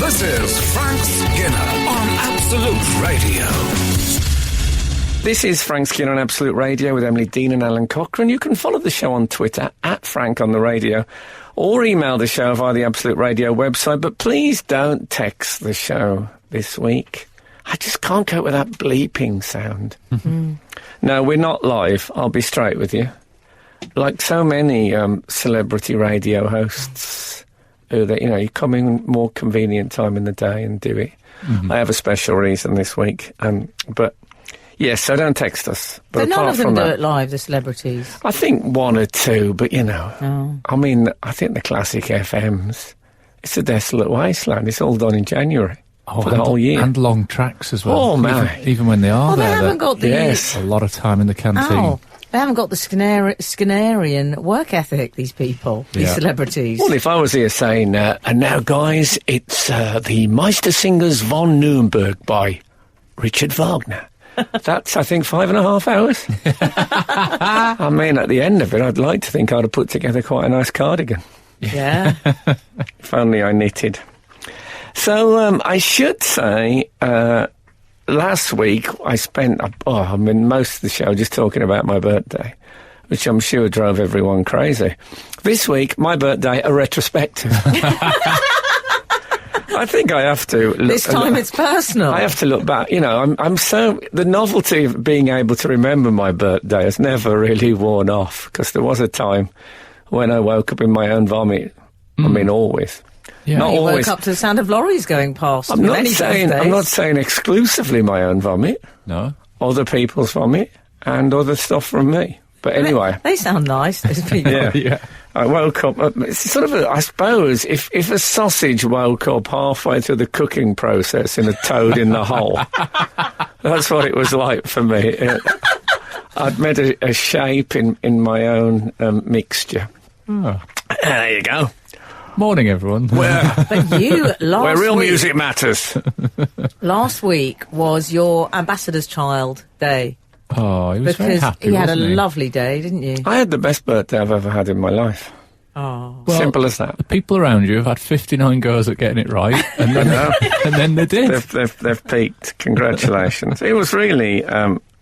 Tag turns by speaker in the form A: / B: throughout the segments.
A: This is Frank Skinner on Absolute Radio.
B: This is Frank Skinner on Absolute Radio with Emily Dean and Alan Cockerel. You can follow the show on Twitter at Frank on the Radio or email the show via the Absolute Radio website. But please don't text the show this week. I just can't cope with that bleeping sound. No, we're not live. I'll be straight with you. Like so many celebrity radio hosts, who you come in more convenient time in the day and do it. I have a special reason this week, but yes, so don't text us.
C: But none of them do it live, the celebrities.
B: I think one or two, but I mean, I think the classic FMs, it's a desolate wasteland. It's all done in January. For the whole year.
D: And long tracks as well.
B: Oh, man.
D: Even when they are there.
C: They haven't got the...
B: Yes.
D: A lot of time in the canteen.
C: Oh, they haven't got the Skinnerian work ethic, these people, these celebrities.
B: Well, if I was here saying, and now, guys, it's the Meistersingers von Nuremberg by Richard Wagner. That's, I think, 5.5 hours. I mean, at the end of it, I'd like to think I'd have put together quite a nice cardigan.
C: Yeah.
B: If only I knitted. So, I should say, last week I spent, most of the show just talking about my birthday, which I'm sure drove everyone crazy. This week, my birthday, a retrospective. I think I have to look...
C: This time it's personal.
B: I have to look back. I'm so... The novelty of being able to remember my birthday has never really worn off, because there was a time when I woke up in my own vomit. I mean, always.
C: Yeah.
B: Not
C: you
B: always.
C: Woke up to the sound of lorries going past.
B: I'm not saying exclusively my own vomit.
D: No.
B: Other people's vomit and other stuff from me. But anyway.
C: They sound nice, those people.
B: Yeah. I woke up, it's sort of I suppose, if a sausage woke up halfway through the cooking process in a toad in the hole, that's what it was like for me. I'd made a shape in my own mixture.
D: Oh.
B: There you go.
D: Morning, everyone.
C: But you,
B: where real music matters.
C: Last week was your ambassador's child day.
D: Oh, he was very happy,
C: Because you had a
D: wasn't he?
C: lovely day, didn't you?
B: I had the best birthday I've ever had in my life.
C: Oh.
D: Well,
B: simple as that.
D: The people around you have had 59 goes at getting it right, and then they did.
B: They've peaked. Congratulations. It was really...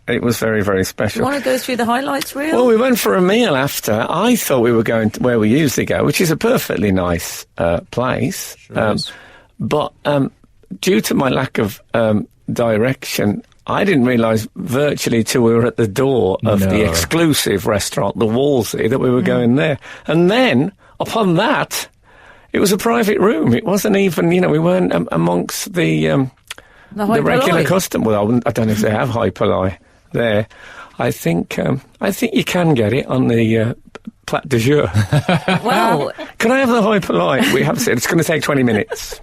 B: it was very, very special.
C: You want to go through the highlights reel?
B: Well, we went for a meal after. I thought we were going to where we usually go, which is a perfectly nice place.
D: Sure is.
B: But due to my lack of direction, I didn't realise virtually till we were at the door of the exclusive restaurant, the Wolsey, that we were going there. And then, upon that, it was a private room. It wasn't even, we weren't amongst the regular custom. Well, I don't know if they have hyperlye there. I think you can get it on the plat de jour.
C: Well,
B: can I have the hyperlye? We have said it's going to take 20 minutes.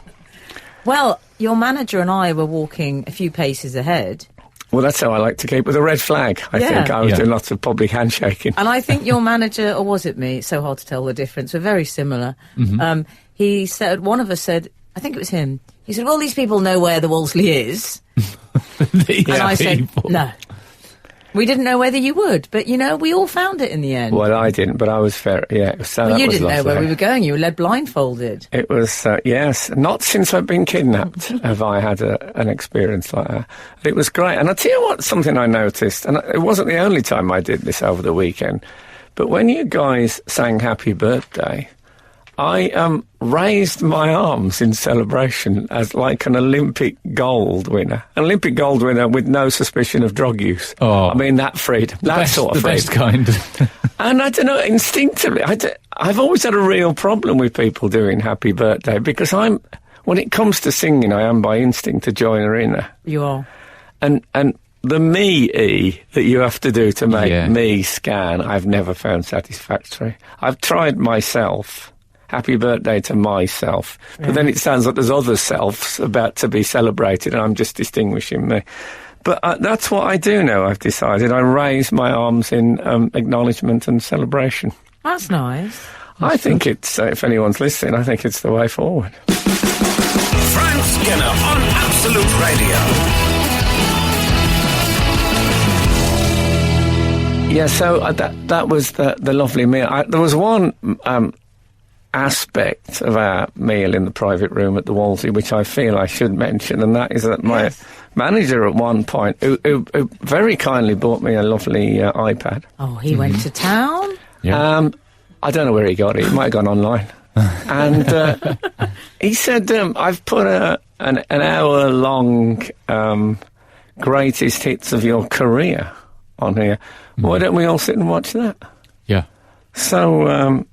C: Well, your manager and I were walking a few paces ahead.
B: Well, that's how I like to keep with a red flag. I think I was doing lots of public handshaking.
C: And I think your manager, or was it me? It's so hard to tell the difference. We're very similar. Mm-hmm. He said, one of us said, I think it was him. He said, well, these people know where the Wolseley is. And I said, no. We didn't know whether you would, but, we all found it in the end.
B: Well, I didn't, but I was fair. Yeah, so
C: well,
B: that
C: you
B: was
C: didn't know
B: lovely.
C: where we were going. You were led blindfolded.
B: It was, yes. Not since I've been kidnapped have I had an experience like that. But it was great. And I'll tell you what, something I noticed, and it wasn't the only time I did this over the weekend, but when you guys sang Happy Birthday, I raised my arms in celebration as like an Olympic gold winner. An Olympic gold winner with no suspicion of drug use.
D: Oh.
B: I mean, that freedom. That sort of freedom.
D: The best kind.
B: And I don't know, instinctively, I've always had a real problem with people doing Happy Birthday because when it comes to singing, I am by instinct a joiner inner.
C: You are.
B: And the me-y that you have to do to make me scan, I've never found satisfactory. I've tried myself. Happy birthday to myself. But then it sounds like there's other selves about to be celebrated and I'm just distinguishing me. But that's what I do now, I've decided. I raise my arms in acknowledgement and celebration.
C: That's nice.
B: I think it's, if anyone's listening, I think it's the way forward.
A: Frank Skinner on Absolute Radio.
B: Yeah, so that was the lovely meal. There was one aspect of our meal in the private room at the Wolseley, which I feel I should mention, and that is that my manager at one point, who very kindly bought me a lovely iPad.
C: Oh, he went to town?
D: Yeah.
B: I don't know where he got it. He might have gone online. And he said, I've put an hour-long greatest hits of your career on here. Why don't we all sit and watch that?
D: Yeah.
B: So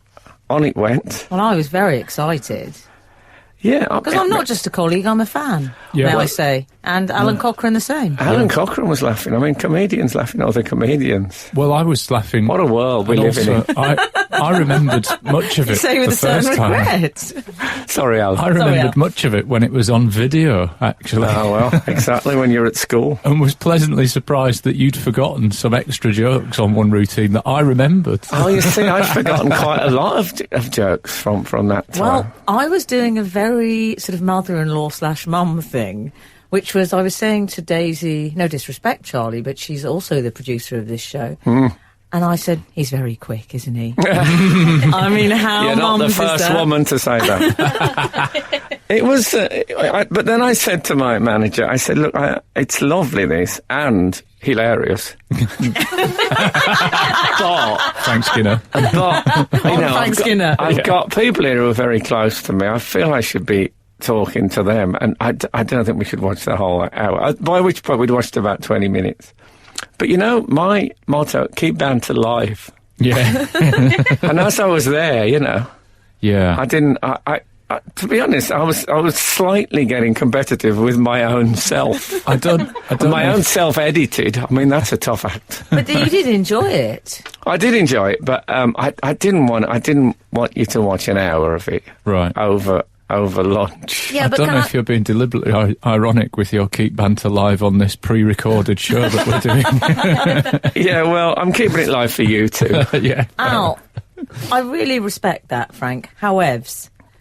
B: on it went.
C: Well, I was very excited.
B: Yeah.
C: Because I'm not just a colleague, I'm a fan, may I say. And Alan Cockerel the same.
B: Alan Cockerel was laughing. I mean, comedians laughing at other comedians.
D: Well, I was laughing.
B: What a world we live in.
D: I remembered much of it
C: Say with
D: the
C: a certain
D: first time.
C: regret.
B: Sorry, Alan.
D: I remembered
C: Al.
D: much of it when it was on video, actually.
B: Oh, well, exactly, when you're at school.
D: And was pleasantly surprised that you'd forgotten some extra jokes on one routine that I remembered.
B: Oh, you see, I've forgotten quite a lot of jokes from that time.
C: Well, I was doing a very sort of mother-in-law / mum thing, which was, I was saying to Daisy, no disrespect, Charlie, but she's also the producer of this show. And I said, he's very quick, isn't he? I mean, how
B: You're not the
C: mums is
B: first
C: that?
B: woman to say that. It was, but then I said to my manager, I said, look, it's lovely this, and hilarious. But,
D: Thanks, Skinner.
C: Frank Skinner.
B: I've got people here who are very close to me. I feel I should be talking to them, and I don't think we should watch the whole hour, by which point we'd watched about 20 minutes. But you know, my motto, keep banter live.
D: Yeah.
B: And as I was there, you know,
D: Yeah.
B: I didn't, to be honest, I was slightly getting competitive with my own self.
D: I don't
B: My
D: know
B: own
D: if-
B: self-edited. I mean, that's a tough act.
C: But you did enjoy it.
B: I did enjoy it, but I didn't want you to watch an hour of it
D: Right.
B: over lunch.
C: Yeah,
D: I
C: but
D: don't
C: can
D: know
C: I...
D: if you're being deliberately ironic with your keep banter live on this pre-recorded show that we're doing.
B: Yeah, well, I'm keeping it live for you too.
D: Yeah.
C: Al, I really respect that, Frank. However,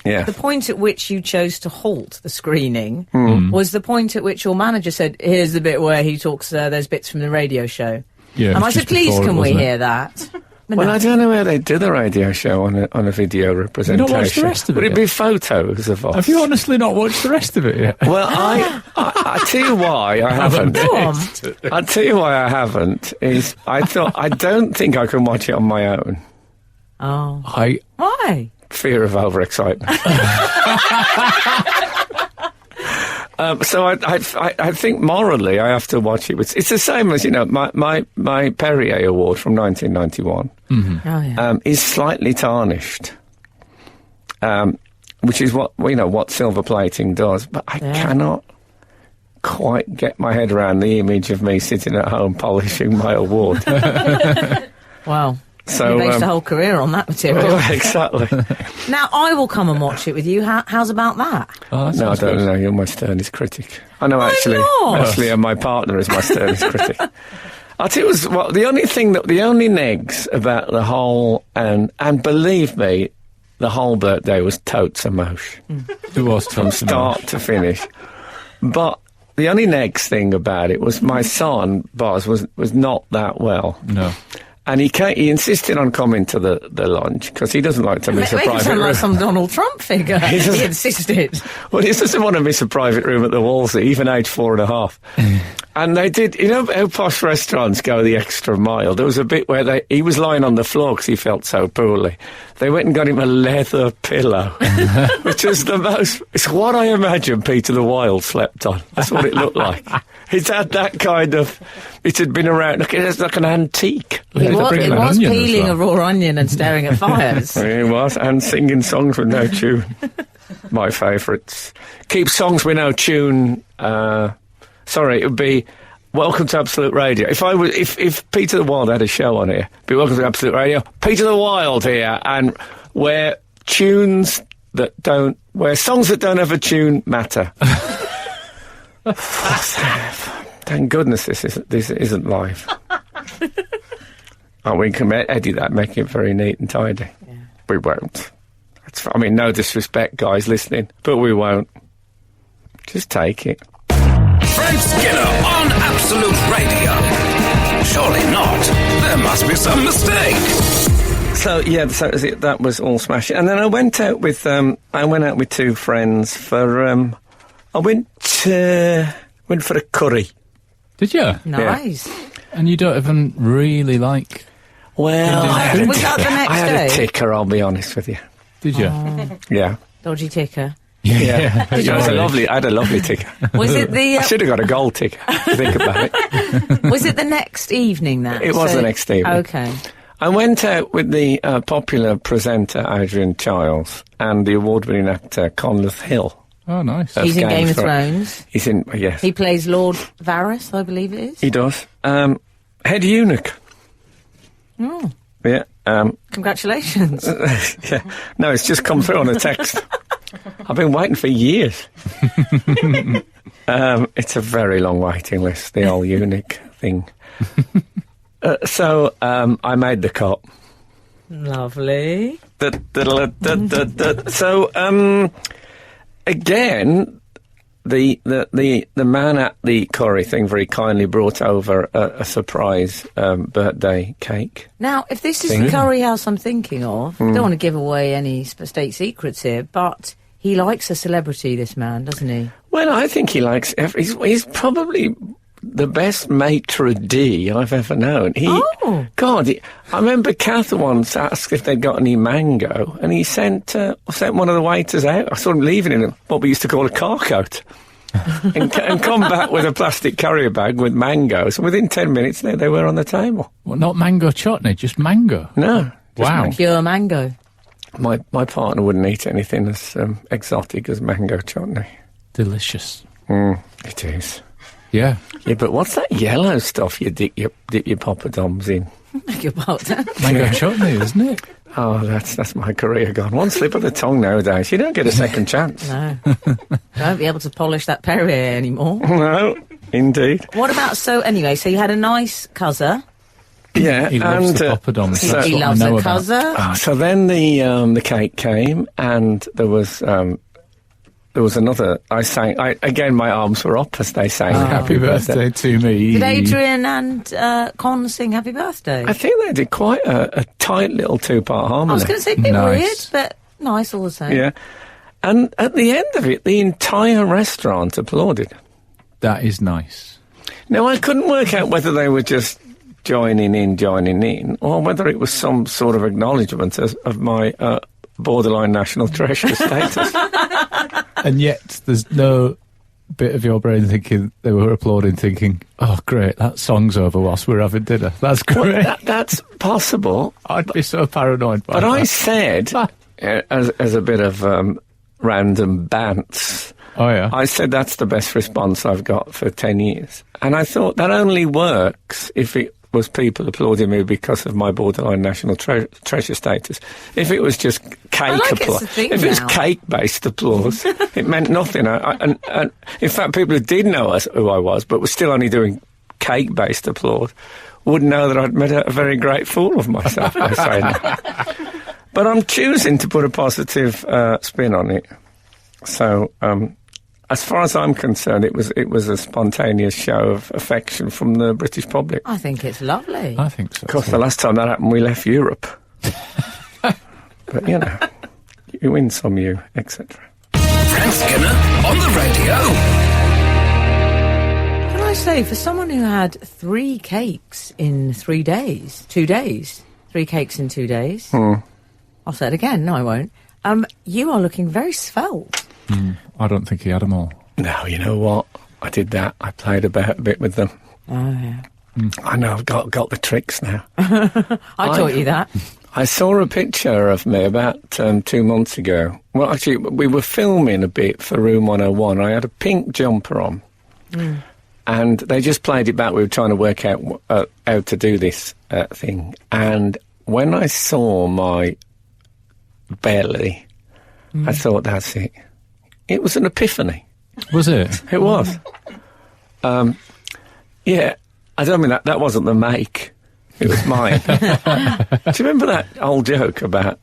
B: Yeah.
C: the point at which you chose to halt the screening was the point at which your manager said, here's the bit where he talks, there's bits from the radio show.
D: Yeah,
C: And
D: it
C: I
D: was
C: said,
D: just
C: please,
D: before it,
C: can we
D: wasn't it?
C: hear that? But
B: Well,
C: no.
B: I don't know how they do the radio show on a video representation.
D: watched the rest of it
B: Would it
D: yet?
B: be photos of us?
D: Have you honestly not watched the rest of it yet?
B: Well, I tell you why I haven't.
C: Go on.
B: I'll tell you why I haven't. Is I don't think I can watch it on my own.
C: Oh.
D: I
C: Why?
B: Fear of overexcitement. So I think morally I have to watch it. It's the same as, you know, my Perrier Award from 1991
C: Oh, yeah.
B: is slightly tarnished, which is what silver plating does. But I cannot quite get my head around the image of me sitting at home polishing my award.
C: Wow.
B: So
C: You based a whole career on that material.
B: exactly.
C: Now, I will come and watch it with you. How's about that?
D: Oh, that
B: No, I
D: sounds
B: don't
D: good.
B: know. You're my sternest critic. I know, actually.
C: not?
B: My partner is my sternest critic. I'll tell you the only negs about the whole, and believe me, the whole birthday was totes emotion
D: It was
B: from start to finish. But the only negs thing about it was my son, Boz, was not that well.
D: No.
B: And he insisted on coming to the lunch because he doesn't like to miss a
C: Make it
B: private
C: sound
B: room.
C: like some Donald Trump figure. He insisted.
B: Well, he doesn't want to miss a private room at the Wolseley, even age 4.5. And they did, you know how posh restaurants go the extra mile? There was a bit where he was lying on the floor because he felt so poorly. They went and got him a leather pillow, which is it's what I imagine Peter the Wild slept on. That's what it looked like. It had that kind of, it had been around, look, it's like an antique.
C: It was
D: an onion as
C: peeling
D: well.
C: a raw onion and staring at fires.
B: He was, and singing songs with no tune. My favourites. Keep songs with no tune. Sorry, it would be Welcome to Absolute Radio. If Peter the Wild had a show on here, it'd be Welcome to Absolute Radio. Peter the Wild here, and where songs that don't have a tune matter. Thank goodness this isn't live. We can edit that, make it very neat and tidy. Yeah. We won't. No disrespect, guys listening, but we won't. Just take it.
A: Frank Skinner on Absolute Radio. Surely not. There must be some mistake.
B: So that was all smashing. And then I went out with two friends for I went for a curry.
D: Did you?
C: Nice.
B: Yeah.
D: And you don't even really like...
B: Well,
C: was that the next
B: I had
C: day?
B: a ticker, I'll be honest with you.
D: Did you?
B: Yeah.
C: Dodgy ticker.
B: Yeah. I had a lovely ticker.
C: Was it the...
B: I should have got a gold ticker, to think about it.
C: Was it the next evening then?
B: It was the next evening.
C: Okay.
B: I went out with the popular presenter Adrian Chiles and the award-winning actor Conleth Hill.
D: Oh, nice.
C: He's in Game of Thrones.
B: He's in, yes.
C: He plays Lord Varys, I believe it is.
B: He does. Head eunuch.
C: Oh.
B: Yeah.
C: Congratulations.
B: Yeah. No, it's just come through on a text. I've been waiting for years. It's a very long waiting list, the old eunuch thing. So I made the cut.
C: Lovely.
B: So, again, the man at the curry thing very kindly brought over a surprise birthday cake.
C: Now, if this is the curry house I'm thinking of, I don't want to give away any state secrets here, but he likes a celebrity, this man, doesn't he?
B: Well, I think he likes... He's probably the best maitre d' I've ever known. I remember Kath once asked if they'd got any mango, and he sent one of the waiters out. I saw him leaving in what we used to call a car coat. and come back with a plastic carrier bag with mangoes. And within 10 minutes, there they were on the table.
D: Well, not mango chutney, just mango.
B: No.
D: Wow.
C: Pure mango.
B: My partner wouldn't eat anything as exotic as mango chutney.
D: Delicious.
B: It is.
D: Yeah.
B: Yeah, but what's that yellow stuff you dip your poppadoms in?
D: Mango chutney, isn't it?
B: Oh, that's my career gone. One slip of the tongue nowadays. You don't get a second chance.
C: No. Won't be able to polish that Perrier anymore.
B: No, indeed.
C: What about, so you had a nice cuzzer.
B: Yeah,
D: he loves the poppadoms.
C: So he loves a cuzzer.
B: So then the cake came, and there was another. I sang. Again, my arms were up as they sang
D: Happy birthday to me.
C: Did Adrian and Con sing Happy Birthday?
B: I think they did quite a tight little two-part harmony.
C: I was going to say a bit weird, but nice all the same.
B: Yeah, and at the end of it, the entire restaurant applauded.
D: That is nice.
B: Now, I couldn't work out whether they were just joining in, or whether it was some sort of acknowledgement of my borderline national treasure status.
D: And yet, there's no bit of your brain thinking they were applauding, thinking, "Oh, great, that song's over whilst we're having dinner. That's great."
B: Well, that's possible.
D: I'd be so paranoid by that.
B: But I said, as a bit of random bants.
D: Oh, yeah.
B: I said that's the best response I've got for 10 years. And I thought that only works if it was people applauding me because of my borderline national treasure status. If it was just cake applause, if it was cake-based applause, it meant nothing. And in fact, people who did know who I was, but were still only doing cake-based applause, wouldn't know that I'd made a very great fool of myself by saying that. But I'm choosing to put a positive spin on it. So, as far as I'm concerned, it was a spontaneous show of affection from the British public.
C: I think it's lovely.
D: I think so.
B: Of course, the last time that happened, we left Europe. But, you win some, etc.
A: Frank Skinner on the radio.
C: Can I say, for someone who had 3 cakes in 3 days, 2 days, 3 cakes in 2 days, I'll say it again, no I won't, you are looking very svelte.
D: I don't think he had them all.
B: No, you know what? I did that. I played about a bit with them.
C: Oh, yeah.
B: I know, I've got the tricks now.
C: I taught you that.
B: I saw a picture of me about 2 months ago. Well, actually, we were filming a bit for Room 101. I had a pink jumper on. And they just played it back. We were trying to work out how to do this thing. And when I saw my belly, I thought, that's it. It was an epiphany.
D: Was it?
B: It was. Yeah, I don't mean that wasn't the make. It was mine. Do you remember that old joke about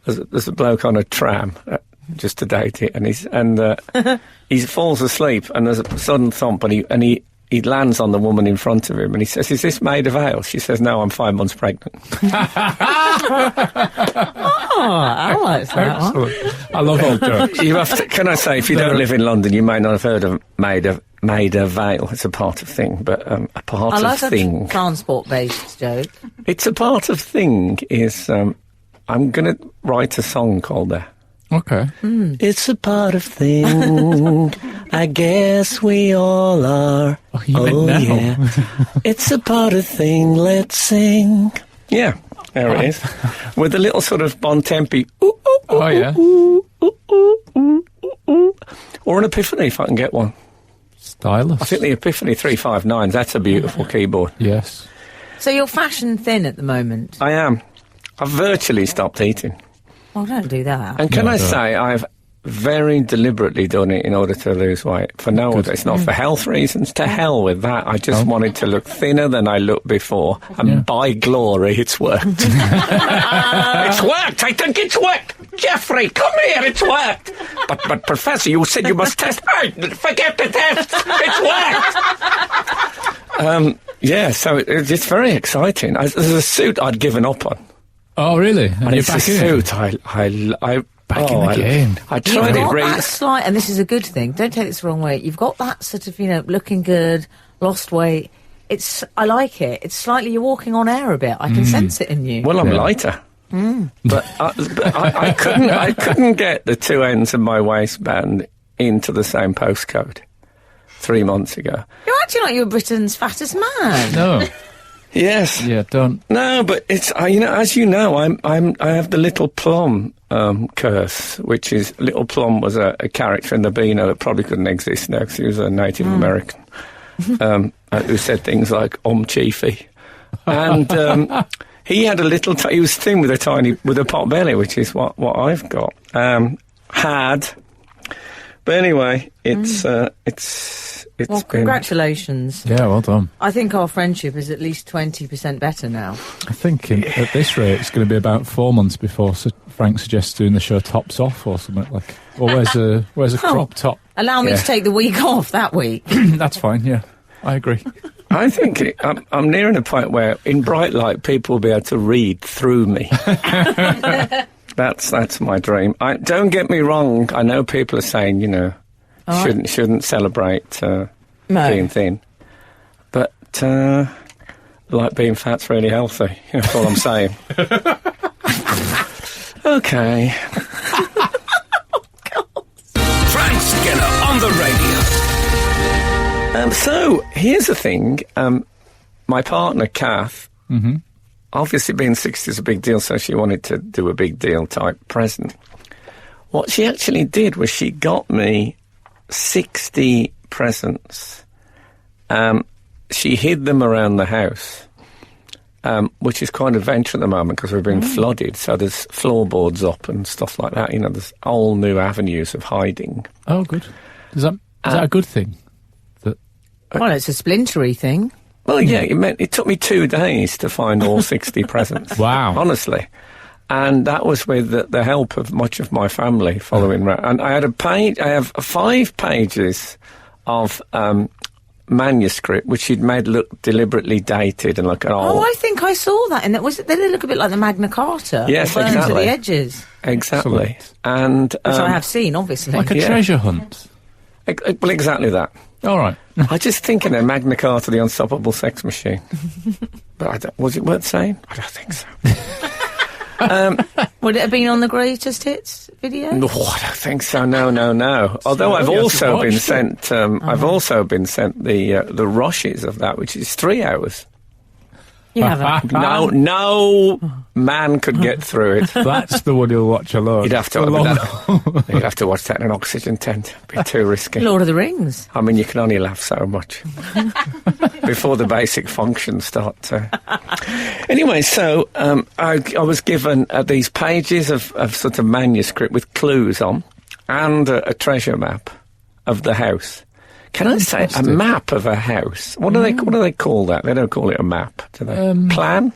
B: there's a bloke on a tram just to date it, and he falls asleep, and there's a sudden thump, and he lands on the woman in front of him and he says, "Is this made of ale?" She says, "No, I'm 5 months pregnant."
C: I like that one.
D: Excellent. I love old jokes.
B: You have to, can I say, if you don't live in London, you may not have heard of made of ale. It's a part of thing, but a part
C: I
B: of
C: like
B: thing.
C: a transport-based joke.
B: It's a part of thing is, I'm going to write a song called that.
D: Okay.
B: It's a part of thing. I guess we all are.
D: Oh, you meant now.
B: Yeah. It's a part of thing. Let's sing. Yeah, there it is. With a little sort of bon tempi. Ooh, ooh, ooh,
D: Oh, yeah.
B: ooh, ooh, ooh, ooh, ooh, ooh. Or an Epiphany if I can get one.
D: Stylus.
B: I think the Epiphany 359. That's a beautiful keyboard.
D: Yes.
C: So you're fashion thin at the moment.
B: I am. I've virtually stopped eating.
C: Well, don't do that.
B: And can
D: No,
B: I
D: don't.
B: say, I've very deliberately done it in order to lose weight. For no other, it's not for health reasons. To hell with that. I just wanted to look thinner than I looked before. And by glory, it's worked. It's worked. I think it's worked. Jeffrey, come here. It's worked. But Professor, you said you must test. Hey, forget the test. It's worked. Yeah, so it's very exciting. There's a suit I'd given up on.
D: Oh, really? And
B: And
D: you're
B: it's a
D: back in?
B: suit
D: Back in the game.
B: I
C: You've
B: tried it
C: got
B: really.
C: that slight, and this is a good thing. Don't take this the wrong way. You've got that sort of, looking good, lost weight. I like it. It's slightly, you're walking on air a bit. I can sense it in you.
B: Well, I'm
D: Yeah.
B: lighter. But I couldn't get the two ends of my waistband into the same postcode 3 months ago.
C: You're acting like you're Britain's fattest man.
D: No.
B: Yes.
D: Yeah, don't.
B: No, but it's as you know, I have the Little Plum curse, which is Little Plum was a character in the Beano that probably couldn't exist now because he was a Native American who said things like Chiefy, and he had a little. He was thin with a pot belly, which is what I've got. But anyway, it's
C: Well,
B: been.
C: congratulations.
D: Yeah, well done.
C: I think our friendship is at least 20% better now.
D: I think at this rate it's going to be about 4 months before Frank suggests doing the show tops off or something like. Or where's a crop top?
C: Allow me
B: Yeah.
C: to take the week off that week.
D: That's fine. Yeah, I agree.
B: I think I'm nearing a point where, in bright light, people will be able to read through me. That's my dream. Don't get me wrong. I know people are saying, shouldn't celebrate being thin, but like being fat's really healthy. That's all I'm saying. Okay.
A: Frank Skinner on the radio.
B: So here's the thing. My partner, Kath, obviously being 60 is a big deal, so she wanted to do a big deal type present. What she actually did was she got me 60 presents. She hid them around the house, which is quite an adventure at the moment because we've been flooded, so there's floorboards up and stuff like that. There's all new avenues of hiding.
D: Oh, good. Is that a good thing?
C: Well, it's a splintery thing.
B: Well, yeah, it took me 2 days to find all 60 presents.
D: Wow.
B: Honestly. And that was with the help of much of my family following around. And I have 5 pages of manuscript, which she'd made look deliberately dated and like an old...
C: Oh, I think I saw that. And they look a bit like the Magna Carta.
B: Yes,
C: burned
B: exactly.
C: to the edges.
B: Exactly.
D: Excellent.
B: And...
C: Which I have seen, obviously.
D: Like a
B: Yeah.
D: treasure hunt.
B: Well, exactly that.
D: All right.
B: I just think in a Magna Carta, the unstoppable sex machine. But was it worth saying? I don't think so.
C: Would it have been on the greatest hits video?
B: No, I don't think so. No. Although I've
D: you have to
B: also
D: watch
B: been
D: it.
B: sent. I've also been sent the rushes of that, which is 3 hours.
C: You haven't.
B: No man could get through it.
D: That's the one you'll watch alone.
B: You'd have to. You'd have to watch that in an oxygen tent. It'd be too risky.
C: Lord of the Rings.
B: I mean, you can only laugh so much before the basic functions start to... Anyway, so I was given these pages of sort of manuscript with clues on and a treasure map of the house. Can I say a map of a house? What do they call that? They don't call it a map, do they? Plan?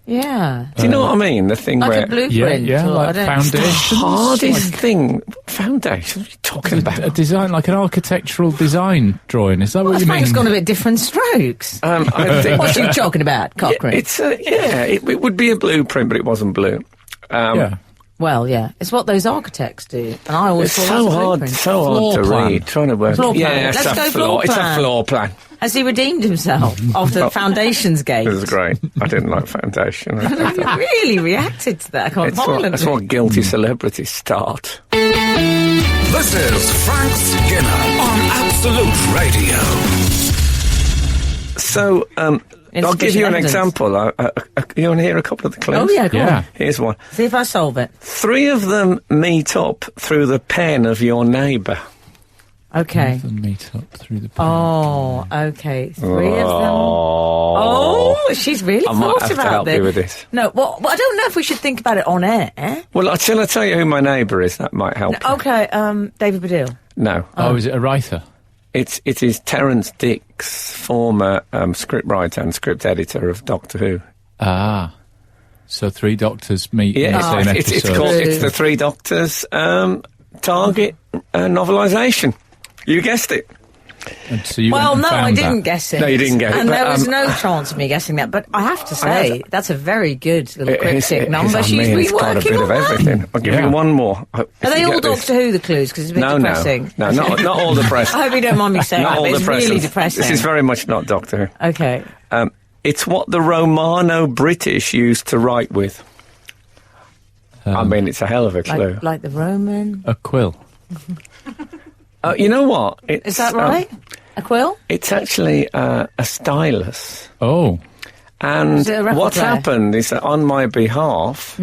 C: Yeah.
B: Do you know what I mean? The thing
C: Like
B: where...
C: a blueprint.
D: Yeah,
C: or,
D: like
C: I don't-
D: foundations.
B: hardest thing... Foundation? What are you talking about?
D: A design, like an architectural design drawing. Is that what you mean?
C: Frank's gone a bit different strokes.
B: I think...
C: What are you talking about, Cockerel?
B: It would be a blueprint, but it wasn't blue.
D: Yeah.
C: Well, yeah, it's what those architects do, and I always
B: It's
C: thought
B: so
C: that's a
B: hard,
C: blueprint.
B: so hard
D: Floor
B: to
D: plan.
B: read. Trying to work.
C: Floor plan.
B: Yeah,
C: Let's
B: it's a
C: go
B: floor.
C: floor
B: It's a
C: plan.
B: floor plan.
C: Has he redeemed himself after the Foundations Gate?
B: It was great. I didn't like Foundation.
C: You really reacted to that quite violently.
B: That's what guilty celebrities start.
A: This is Frank Skinner on Absolute Radio.
B: So, I'll give you an
C: evidence.
B: example. You want to hear a couple of the clues?
C: Oh, yeah, go
D: Yeah.
C: on.
B: Here's one.
C: See if I solve it.
B: 3 of them meet up through the pen of your neighbour.
C: Okay.
D: The meet up through the
C: Oh, okay. 3 of them. Oh, she's really
B: I might
C: thought
B: have to
C: about
B: help
C: this.
B: you with this.
C: No, well, I don't know if we should think about it on air.
B: Well, shall I tell you who my neighbour is? That might help.
C: Okay, David Baddiel.
B: No.
D: Oh, is it a writer?
B: It is Terence Dicks, former scriptwriter and script editor of Doctor Who.
D: Ah. So 3 doctors meet in the same
B: it's
D: episode.
B: it's the 3 Doctors target novelisation. You guessed it.
D: And so you
C: Well,
D: went and
C: no, I
D: found
C: didn't
D: that.
C: guess it.
B: No, you didn't get it,
C: And
B: but,
C: there was no chance of me guessing that. But I have to say, that's a very good little cryptic number. She's been
B: it's got a
C: working
B: bit
C: on
B: of
C: that.
B: everything. I'll give
D: Yeah.
B: you one more.
C: Are they all Doctor Who, the clues? Because it's a bit
B: No,
C: depressing.
B: no, not all the press.
C: I hope you don't mind me saying
B: Not
C: that,
B: all
C: but
B: the
C: it's
B: press.
C: really depressing.
B: This is very much not Doctor Who.
C: Okay.
B: It's what the Romano-British used to write with. I mean, it's a hell of a clue.
C: Like the Roman.
D: A quill.
B: You know what?
C: Is that right? A quill?
B: It's actually a stylus.
D: Oh.
B: And
C: Is it a record
B: what's
C: player?
B: happened is that on my behalf,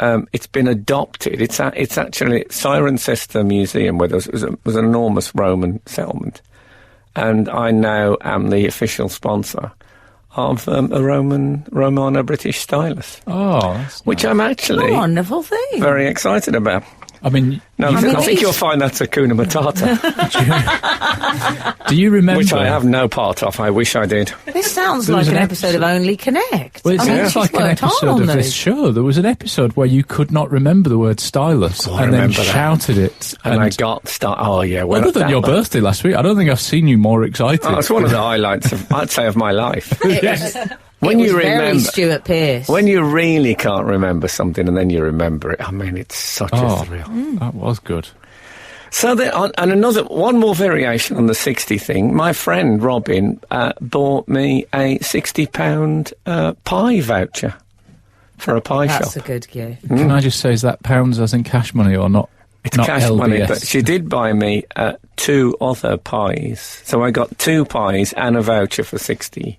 B: it's been adopted. It's actually Cirencester Museum, where there was an enormous Roman settlement. And I now am the official sponsor of a Romano-British stylus,
D: Oh, that's
B: which
D: nice.
B: I'm actually
C: Wonderful thing.
B: very excited about.
D: I mean,
B: No,
C: I mean,
B: I think
C: these-
B: you'll find that's Hakuna Matata,
D: do you remember?
B: which I have no part of. I wish I did.
C: This sounds
D: There
C: like
D: was
C: an
D: an
C: episode of Only Connect.
D: Well, it
C: I mean,
D: sounds
C: she's
D: like an
C: worked hard
D: episode
C: on
D: of this
C: those.
D: show. There was an episode where you could not remember the word stylus
B: Oh, I
D: and then
B: remember that.
D: shouted it.
B: And I got Oh yeah. Well,
D: other than your birthday last week, I don't think I've seen you more excited.
B: Oh, it's one of the highlights I'd say of my life.
D: Yes.
B: When
C: It
B: you
C: was very
B: remember,
C: Stuart Pearce.
B: when you really can't remember something and then you remember it, I mean, it's such a thrill.
D: That was good.
B: So, and one more variation on the 60 thing. My friend Robin bought me a £60 pie voucher for a pie
C: That's
B: shop.
C: a good gift.
D: Can I just say, is that pounds as in cash money or not?
B: It's
D: not
B: cash
D: LBS?
B: money, but she did buy me 2 other pies. So I got 2 pies and a voucher for £60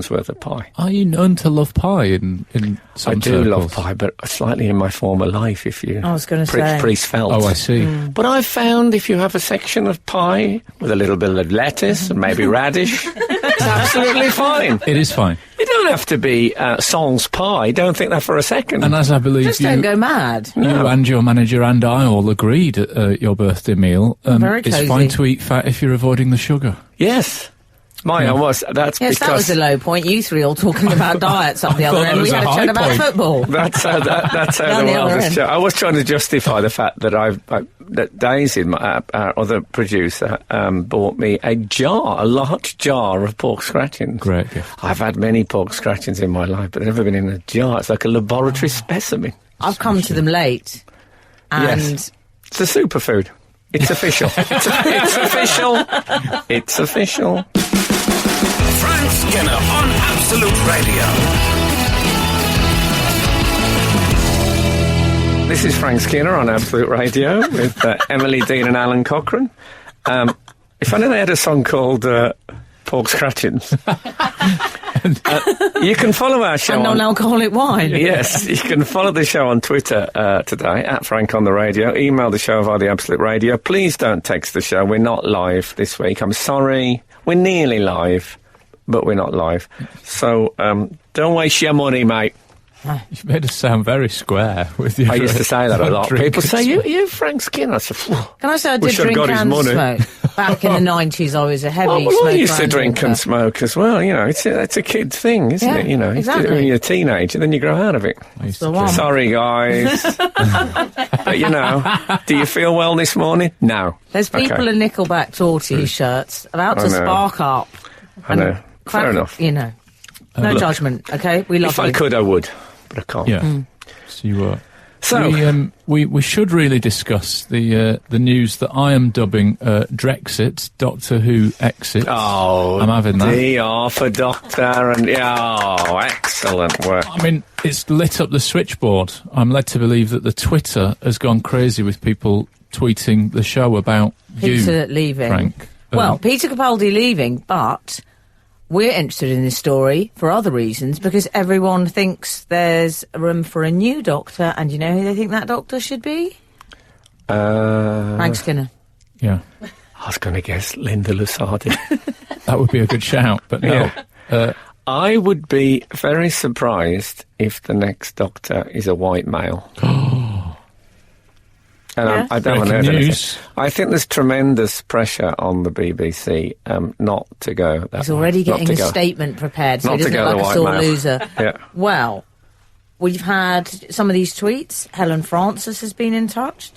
B: worth of pie.
D: Are you known to love pie in some
B: I do
D: circles?
B: love pie, but slightly in my former life, if you...
C: I was gonna say.
B: Priest felt.
D: Oh, I see.
B: But I've found if you have a section of pie with a little bit of lettuce and maybe radish, it's absolutely fine.
D: It is fine.
B: You don't have to be sans pie. Don't think that for a second.
D: And as I believe
C: Just
D: you,
C: don't go mad.
D: you and your manager and I all agreed at your birthday meal,
C: Very
D: it's
C: cosy.
D: fine to eat fat if you're avoiding the sugar.
B: Yes. Mine that's
C: Yes, that was
B: because...
C: a low point. You 3 all talking about diets up the other
D: thought
C: end.
D: that
C: We
D: was
C: had
D: a
C: a
D: high
C: chat about
D: point.
C: football.
B: That's how
C: Down
B: the
C: the
B: world
C: other
B: has
C: end.
B: changed. I was trying to justify the fact that that Daisy, our other producer, bought me a large jar of pork scratchings.
D: Great gift.
B: I've had many pork scratchings in my life, but they've never been in a jar. It's like a laboratory specimen.
C: I've come to them late. And
B: Yes. It's a superfood. It's official. It's official. It's official.
A: Frank Skinner on Absolute Radio.
B: This is Frank Skinner on Absolute Radio with Emily Dean and Alan Cockerel. If only they had a song called Pork Scratchings. You can follow our show
C: and
B: on...
C: non-alcoholic wine.
B: Yes, you can follow the show on Twitter today, at Frank on the Radio. Email the show via the Absolute Radio. Please don't text the show. We're not live this week. I'm sorry. We're nearly live, but we're not live. So don't waste your money, mate.
D: You've made us sound very square with your...
B: I used to say that a lot.
D: drink
B: People
D: and
B: say,
D: smoke.
B: you Frank Skinner. I said, "Phew."
C: Can I say I did
B: Wish I'd
C: drink
B: got his
C: and
B: money.
C: smoke? Back in the 90s, I was a heavy
B: Well,
C: smoker.
B: I used to
C: and
B: drink
C: drinker.
B: and smoke as well. You know, it's a kid thing, isn't
C: Yeah,
B: it? You know,
C: exactly.
B: when you're a teenager, then you grow out of it.
D: I used
C: The
D: to
C: one.
D: drink.
B: Sorry, guys. But, you know, do you feel well this morning? No.
C: There's people
B: Okay.
C: in Nickelback tour T-shirts about to
B: I know.
C: spark up.
B: I
C: and
B: know.
C: crack-
B: Fair enough.
C: You know, no
B: Look,
C: judgment, okay? We love
B: If I
C: you.
B: could, I would, but I can't.
D: Yeah. So you were.
B: So,
D: we should really discuss the news that I am dubbing Drexit, Doctor Who exit.
B: oh,
D: I'm having that.
B: DR for Doctor, and excellent work.
D: I mean, it's lit up the switchboard. I'm led to believe that the Twitter has gone crazy with people tweeting the show about
C: Peter
D: you,
C: leaving.
D: Frank.
C: Well, Peter Capaldi leaving, but we're interested in this story for other reasons because everyone thinks there's room for a new Doctor, and you know who they think that Doctor should be? Frank Skinner.
D: Yeah,
B: I was going to guess Linda Lusardi.
D: that would be a good shout, but no.
B: I would be very surprised if the next Doctor is a white male. And
C: Yeah.
B: I don't
D: Breaking
B: know anything.
D: news.
B: I think there's tremendous pressure on the BBC not to go.
C: He's already
B: not
C: getting
B: to
C: a
B: go.
C: statement prepared, so
B: Not
C: he
B: to
C: doesn't
B: go
C: look
B: the
C: like a
B: white
C: sore
B: male.
C: loser.
B: Yeah.
C: Well, we've had some of these tweets. Helen Francis has been in touch.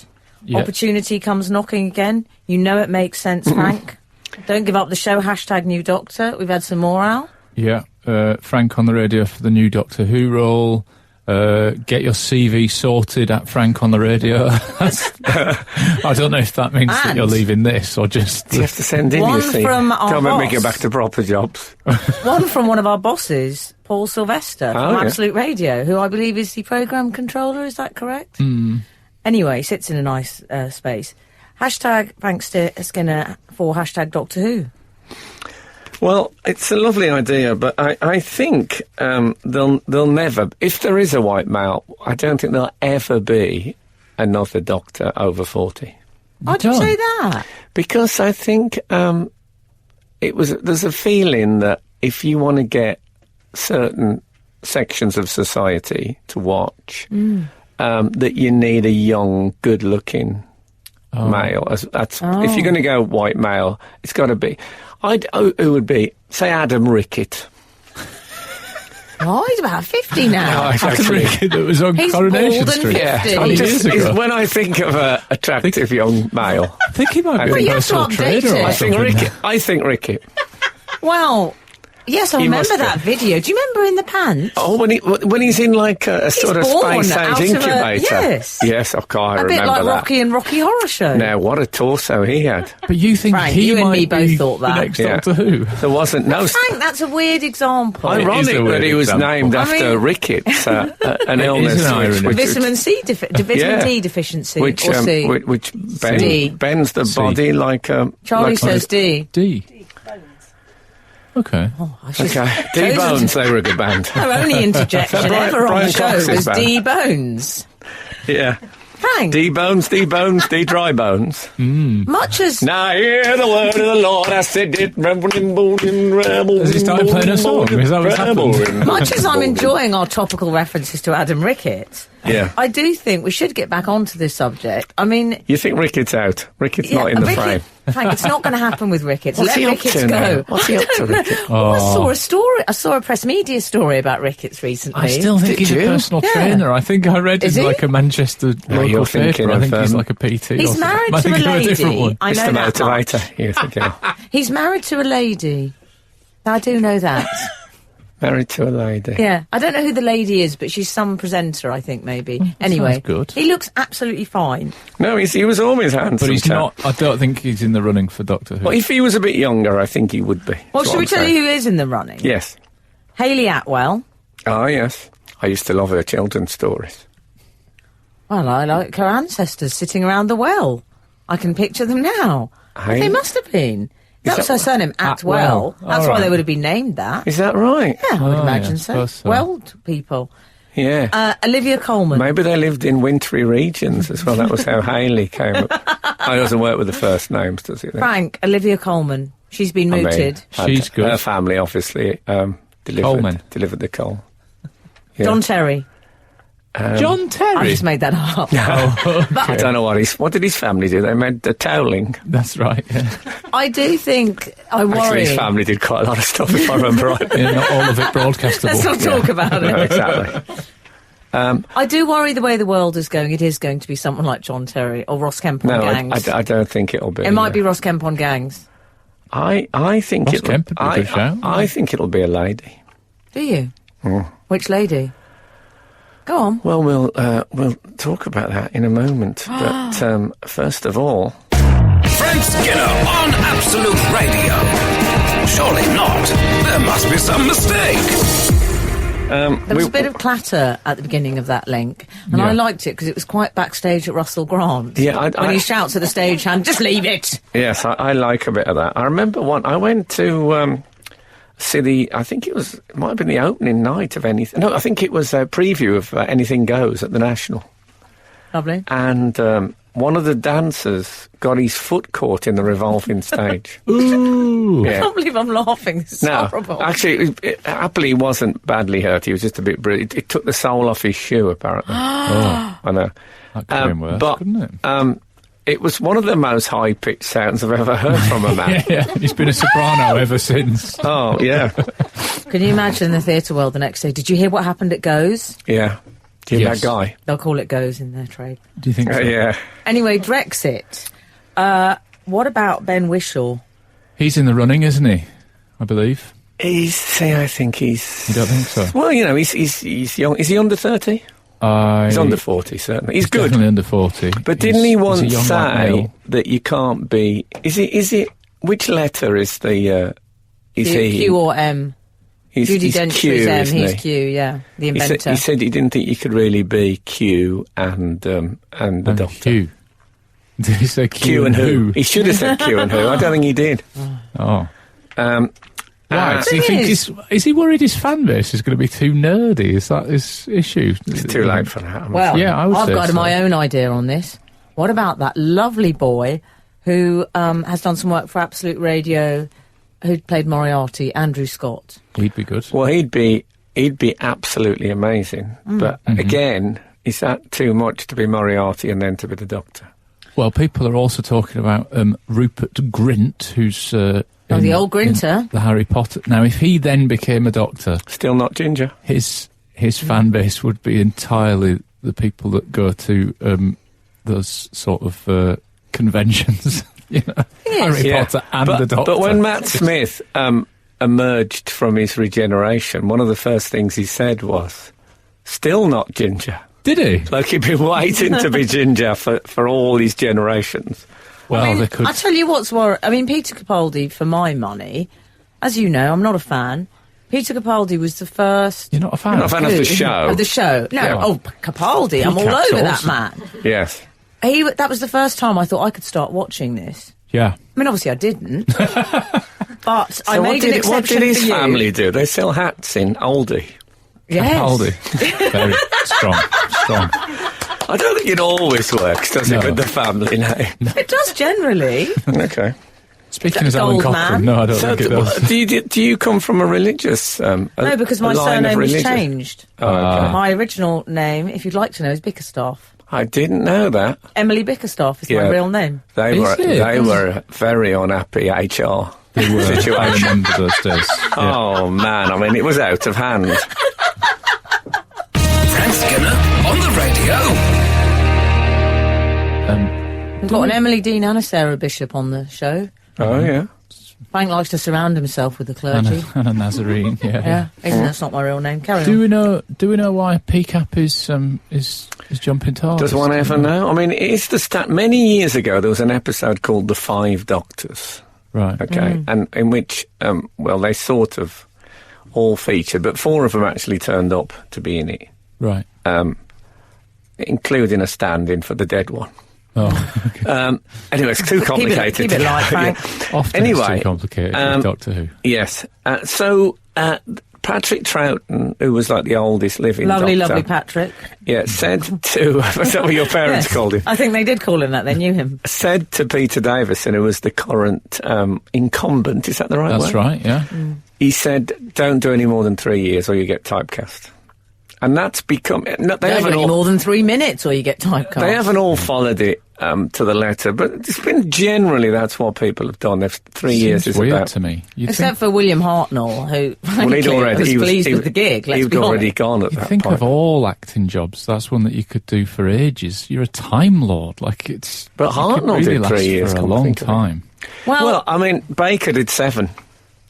D: Yeah.
C: Opportunity comes knocking again. You know it makes sense, Frank. Don't give up the show. # New Doctor. We've had some more out.
D: Yeah, Frank on the radio for the new Doctor Who role. Get your CV sorted at Frank on the radio. I don't know if that means that
C: And-
D: you're leaving this or just.
B: You have to send in
C: One
B: your CV.
C: from our
B: Don't make me
C: boss.
B: go back to proper jobs.
C: One from one of our bosses, Paul Sylvester from
B: yeah.
C: Absolute Radio, who I believe is the programme controller. Is that correct? Anyway, sits in a nice space. # Frank Skinner for # Doctor Who.
B: Well, it's a lovely idea, but I think they'll never. If there is a white male, I don't think there'll ever be another Doctor over 40.
C: Why'd you
D: don't?
C: say that?
B: Because I think there's a feeling that if you want to get certain sections of society to watch, that you need a young, good-looking male. If you're going to go white male, it's got to be. Who would be? Say Adam Rickett.
C: Oh, he's about 50 now.
D: That was on
C: He's
D: Coronation
C: bald and
D: Street.
C: 50.
B: I'm
D: years ago.
B: when I think of an attractive young male,
D: I think he might
B: Well,
D: be
C: you
D: a
C: have to
D: personal
C: update
D: trainer
C: it.
D: or
B: I think
D: something.
B: Rickett.
C: Well, yes, I
B: He
C: remember
B: must be.
C: that video. Do you remember in the pants?
B: Oh, when he's in like a sort of
C: born
B: space
C: out
B: age
C: of a-
B: incubator.
C: yes.
B: I can't
C: A
B: remember
C: bit like
B: that.
C: Rocky and Rocky Horror Show.
B: Now, what a torso he had.
D: But you think
C: Frank,
D: he
C: you and
D: might
C: me both
D: be
C: thought that.
D: the next
B: Yeah.
D: Doctor Who?
B: There wasn't no.
C: Frank, that's a weird example.
D: It is
B: Ironic
D: a
B: that
D: weird
B: he was
D: example.
B: named
C: I
B: after
C: mean-
B: rickets, an
D: It
B: illness
D: is an irony.
C: Vitamin C, vitamin
B: Yeah.
C: D deficiency,
B: which
C: or C.
B: which
C: D.
B: bends the
D: C.
B: body like a.
C: Charlie
B: like
C: says D.
D: D. Okay.
C: I should-
B: Okay, D Bones. They were a good band.
C: Our only interjection
B: Brian-
C: ever on
B: Brian
C: the show
B: Cox's
C: was
B: band.
C: D Bones.
B: Yeah,
C: Frank,
B: D Bones, D Dry Bones.
C: much as
B: Now hear the word of the Lord. I said it.
D: Has he started playing a song? Is that what's happened?
C: much as I'm enjoying our topical references to Adam Rickett,
B: Yeah.
C: I do think we should get back onto this subject. I mean,
B: You think Ricketts out? Ricketts
C: yeah,
B: not in the
C: Rickett-
B: frame.
C: Frank, it's not going to happen with Ricketts.
B: What's
C: Let
B: he up
C: Ricketts
B: to
C: go.
B: now? What's he
C: I
B: up to,
C: don't know.
B: Rickett?
C: Oh, I saw a story. I saw a press media story about Ricketts recently.
D: I still think
B: Did
D: he's
B: you?
D: a personal
C: Yeah.
D: trainer. I think I read
C: Is
D: in
C: he?
D: like a Manchester
B: No,
D: local
B: you're thinking
D: paper. I
B: of,
D: think he's like a PT. or
C: He's
D: something.
C: married
D: Am I
C: to a
D: thinking of a different
C: lady.
D: one?
C: I know
B: Mr.
C: that much.
B: Motivator. You think, yeah.
C: He's married to a lady. I do know that.
B: Married to a lady.
C: Yeah, I don't know who the lady is, but she's some presenter, I think, maybe. Anyway,
D: sounds good.
C: he looks absolutely fine.
B: No, he was always handsome.
D: But he's
B: chap.
D: not. I don't think he's in the running for Doctor Who.
B: Well, if he was a bit younger, I think he would be.
C: Well,
B: That's
C: should
B: what
C: we
B: I'm
C: tell
B: saying.
C: you who is in the running?
B: Yes.
C: Hayley Atwell.
B: Oh, yes. I used to love her children's stories.
C: Well, I like her ancestors sitting around the well. I can picture them now.
B: Hey.
C: They must have been. That was
B: that
C: her surname, Atwell.
D: Atwell.
C: That's
D: All
C: why
D: right.
C: they would have been named that.
B: Is that right?
C: Yeah, I would
D: Oh,
C: imagine
D: yeah, I
C: so.
D: suppose so.
C: Well, people.
B: Yeah.
C: Olivia Colman.
B: Maybe they lived in wintry regions as well. That was how Hayley came up. I doesn't work with the first names, does it? then?
C: Frank, Olivia Colman. She's been
B: I mean,
C: mooted.
D: She's good.
B: Her family, obviously,
D: Coleman.
B: delivered the coal. Yeah.
C: John Terry.
D: John Terry?
C: I just made that up.
B: I don't know what did his family do? They made the toweling.
D: That's right, yeah.
C: I do think I worry.
B: Actually, his family did quite a lot of stuff, if I remember right.
D: Yeah, not all of it broadcastable.
C: Let's not talk about it.
B: No, exactly.
C: I do worry the way the world is going. It is going to be someone like John Terry or Ross Kemp on Gangs.
B: I don't think it'll be.
C: It might be Ross Kemp on Gangs.
B: I think
D: Ross Kemp would be a good shout.
B: I think it'll be a lady.
C: Do you? Which lady? Go on.
B: Well, we'll talk about that in a moment. But first of all,
A: Frank Skinner on Absolute Radio. Surely not. There must be some mistake.
C: There was a bit of clatter at the beginning of that link, and I liked it because it was quite backstage at Russell Grant.
B: Yeah,
C: when he shouts at the stagehand, "Just leave it."
B: Yes, I like a bit of that. I remember I went to see I think it might have been the opening night of anything. No, I think it was a preview of Anything Goes at the National.
C: Lovely.
B: And one of the dancers got his foot caught in the revolving stage.
D: Ooh.
C: I can't believe I'm laughing. It's horrible.
B: Actually, happily, he wasn't badly hurt. He was just a bit bruised. It took the sole off his shoe, apparently. I know.
D: That could have been worse, couldn't it?
B: It was one of the most high-pitched sounds I've ever heard from a man.
D: Yeah, he's been a soprano ever since.
B: Oh, yeah.
C: Can you imagine the theatre world the next day? Did you hear what happened at Goes?
B: Yeah. That guy.
C: They'll call it Goes in their trade.
D: Do you think so?
B: Yeah.
C: Anyway, Drexit. What about Ben Whishaw?
D: He's in the running, isn't he? I believe.
B: I think he's...
D: You don't think so?
B: Well, he's young. Is he under 30? He's under 40, certainly. He's good.
D: Definitely under 40.
B: But didn't he once
D: say
B: that you can't be... Is it... Which letter is the... is he...
C: Q or M? Judi Dench
B: Q,
C: is M,
B: isn't
C: he's
B: he?
C: Q, yeah. The inventor.
B: He said he didn't think you could really be Q and the Doctor.
D: Q. Did he say
B: Q and who? He should have said Q and who. I don't think he did.
D: Oh. Why? Do you think is he worried his fan base is going to be too nerdy? Is that his issue?
B: It's too late for that.
C: Well,
D: yeah,
C: I've got my own idea on this. What about that lovely boy who has done some work for Absolute Radio, who played Moriarty, Andrew Scott?
D: He'd be good.
B: Well, he'd be absolutely amazing. But again, is that too much to be Moriarty and then to be the Doctor?
D: Well, people are also talking about Rupert Grint, who's...
C: the old Grinter.
D: The Harry Potter. Now, if he then became a Doctor...
B: Still not Ginger.
D: His fan base would be entirely the people that go to those sort of conventions. You know, Harry Potter and the Doctor.
B: But when Matt Smith emerged from his regeneration, one of the first things he said was, "Still not Ginger."
D: Did he?
B: Like he'd been waiting to be Ginger for all these generations.
D: Well, they could...
C: I tell you what's worrying. I mean, Peter Capaldi, for my money, as you know, I'm not a fan. Peter Capaldi was the first...
D: You're not a fan?
B: You're not a fan of the show?
C: Of the show. No,
B: Yeah.
C: Capaldi, I'm all over that man.
B: Yes.
C: That was the first time I thought I could start watching this.
D: Yeah.
C: I mean, obviously I didn't. But I
B: So
C: made an exception
B: what did his
C: for you.
B: family do? They sell hats in Aldi.
C: Yes.
D: Capaldi. Very strong.
B: I don't think it always works, does it, with the family name?
C: It does generally.
B: Okay.
D: Speaking as
C: Old
D: Alan
C: man.
D: Cockerel, no, I don't
B: So,
D: think it does.
B: do you come from a religious...
C: No, because my surname was changed.
B: Oh, okay.
C: My original name, if you'd like to know, is Bickerstaff.
B: I didn't know that.
C: Emily Bickerstaff is my
B: Yeah.
C: real name.
B: They
D: Is it?
B: were a very unhappy HR
D: They were. I
B: situation.
D: remember those days. Yeah.
B: Oh, man, I mean, it was out of hand.
A: Frank Skinner on the radio.
C: We've got an Emily Dean and a Sarah Bishop on the show.
B: Oh, yeah.
C: Frank likes to surround himself with the clergy.
D: And a Nazarene, yeah.
C: Even that's not my real name. Carry
D: Do
C: on.
D: we know why PCAP is jumping targets?
B: Does one ever know? I mean, it's the many years ago, there was an episode called The Five Doctors.
D: Right.
B: Okay. And in which, they sort of all featured, but four of them actually turned up to be in it.
D: Right.
B: Including a stand-in for the dead one.
D: Oh, okay.
B: Anyway, it's too complicated.
C: Keep it light, Frank.
D: Often
B: Anyway,
D: it's too complicated with Doctor Who.
B: Yes. So Patrick Troughton, who was like the oldest living
C: Lovely
B: Doctor,
C: Patrick.
B: yeah, said to... Was that what your parents
C: Yes.
B: called him?
C: I think they did call him that. They knew him.
B: Said to Peter Davison, who was the current incumbent, is that the right word?
D: That's right, yeah.
B: He said, don't do any more than 3 years or you get typecast. And that's become... No, they haven't
C: any more than 3 minutes or you get typecast.
B: They haven't all followed it to the letter, but it's been generally that's what people have done. 3 years is
D: weird
B: about...
D: to me.
C: Except for William Hartnell, who was pleased with the gig.
B: He'd already gone at that point.
D: You think of all acting jobs, that's one that you could do for ages. You're a Time Lord. Like, it's...
B: But Hartnell
D: really
B: did 3 years.
D: For a long time.
B: Well, I mean, Baker did 7.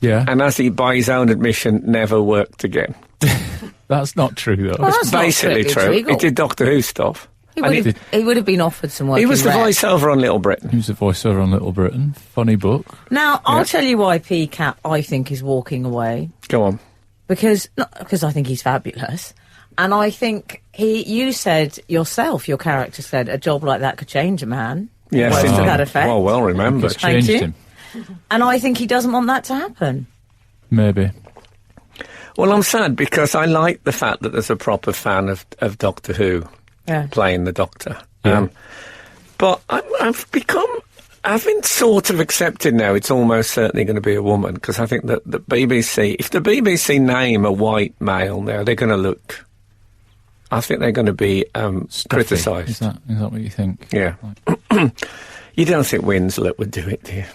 D: Yeah.
B: And as he, by his own admission, never worked again.
D: That's not true, though.
C: Well,
B: it's basically true. He did Doctor Who stuff.
C: He would have been offered some work.
B: He was the voiceover on Little Britain.
D: He was the voiceover on Little Britain. Funny book.
C: Now, I'll tell you why PCAP, I think, is walking away.
B: Go on.
C: Because I think he's fabulous. And I think you said yourself, your character said, a job like that could change a man.
B: Yes,
C: to that effect.
B: Well remembered.
D: Thank you.
C: And I think he doesn't want that to happen.
D: Maybe.
B: Well, I'm sad because I like the fact that there's a proper fan of Doctor Who playing the Doctor.
D: Yeah.
B: But I've been sort of accepted now it's almost certainly going to be a woman, because I think that the BBC, if the BBC name a white male now, they're going to look... I think they're going to be criticised.
D: Is that what you think?
B: Yeah. You don't think Winslet would do it, do you?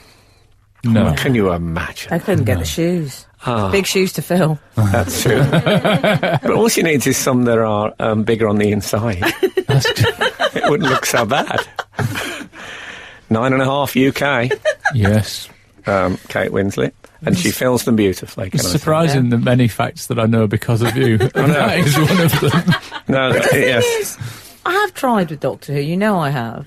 D: No.
B: Oh, can you imagine?
C: I couldn't get the shoes. Big shoes to fill.
B: That's true. But all she needs is some that are bigger on the inside. It wouldn't look so bad. 9.5 UK.
D: Yes.
B: Kate Winslet. And she fills them beautifully.
D: It's surprising the many facts that I know because of you. That is one of them.
B: No, yes.
C: I have tried with Doctor Who, you know I have.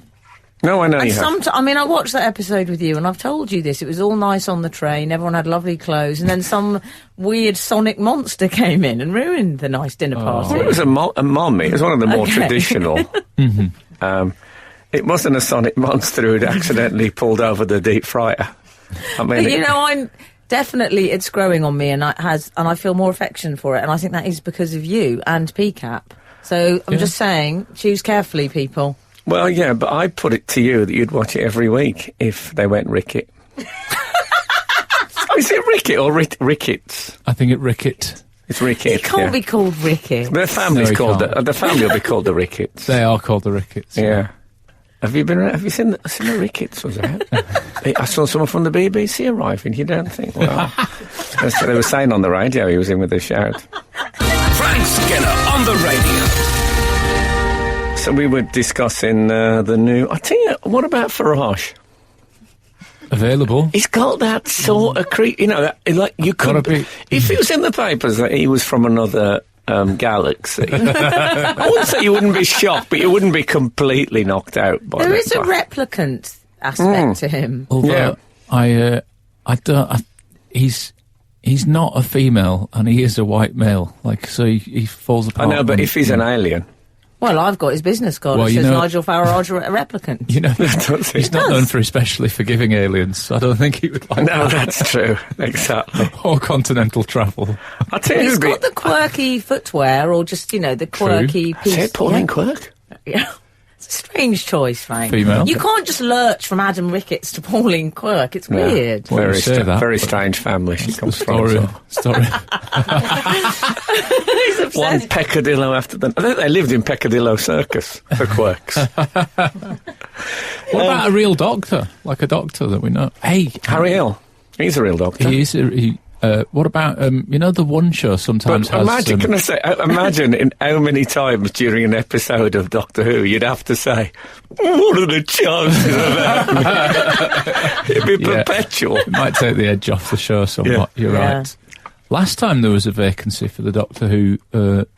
B: No, I know you have.
C: I mean, I watched that episode with you, and I've told you this. It was all nice on the train. Everyone had lovely clothes, and then some weird sonic monster came in and ruined the nice dinner party.
B: Well, it was a mum. It was one of the more traditional. It wasn't a sonic monster who had accidentally pulled over the deep fryer. I mean,
C: but, you know, I'm definitely, it's growing on me, and I feel more affection for it, and I think that is because of you and PCAP. So I'm just saying, choose carefully, people.
B: Well, yeah, but I put it to you that you'd watch it every week if they went Ricket. Is it Ricket or Rickets?
D: I think it's Ricket.
B: It's Ricket.
C: It can't be called Ricket.
B: The family's called the family will be called the Rickets.
D: They are called the Rickets.
B: Yeah. Have you seen the Rickets? Was it? I saw someone from the BBC arriving. You don't think? Well, that's what they were saying on the radio. He was in with a shout.
A: Frank Skinner on the radio.
B: So we were discussing the new... I tell you, what about Farage?
D: Available.
B: He's got that sort of creep... You know, like you could... If it was in the papers that he was from another galaxy, I wouldn't say you wouldn't be shocked, but you wouldn't be completely knocked out by
C: There is a replicant aspect to him.
D: Although I don't... he's not a female, and he is a white male. Like, so he falls apart.
B: I know, but if he's an alien...
C: Well, I've got his business card. It says Nigel Farage, a replicant.
D: You know, he's not known for especially forgiving aliens, so I don't think he would like that.
B: No, that's true. Exactly.
D: Or continental travel.
B: I'll tell you,
C: he's got the quirky footwear, or just, you know, the quirky piece.
B: Is it Pauline Quirk?
C: Yeah. It's a strange choice, Frank.
D: Female.
C: You can't just lurch from Adam Ricketts to Pauline Quirk. It's weird.
D: Well,
B: very strange family she comes from.
D: Story.
B: One peccadillo after the... I think they lived in Peccadillo Circus, the Quirks.
D: What about a real doctor? Like a doctor that we know? Hey,
B: Harry Hill. He's a real doctor.
D: He is. What about, you know, the One Show sometimes has...
B: Imagine, can I say, imagine in how many times during an episode of Doctor Who you'd have to say, what are the chances of that? It'd be perpetual.
D: It might take the edge off the show somewhat, you're right. Last time there was a vacancy for the Doctor Who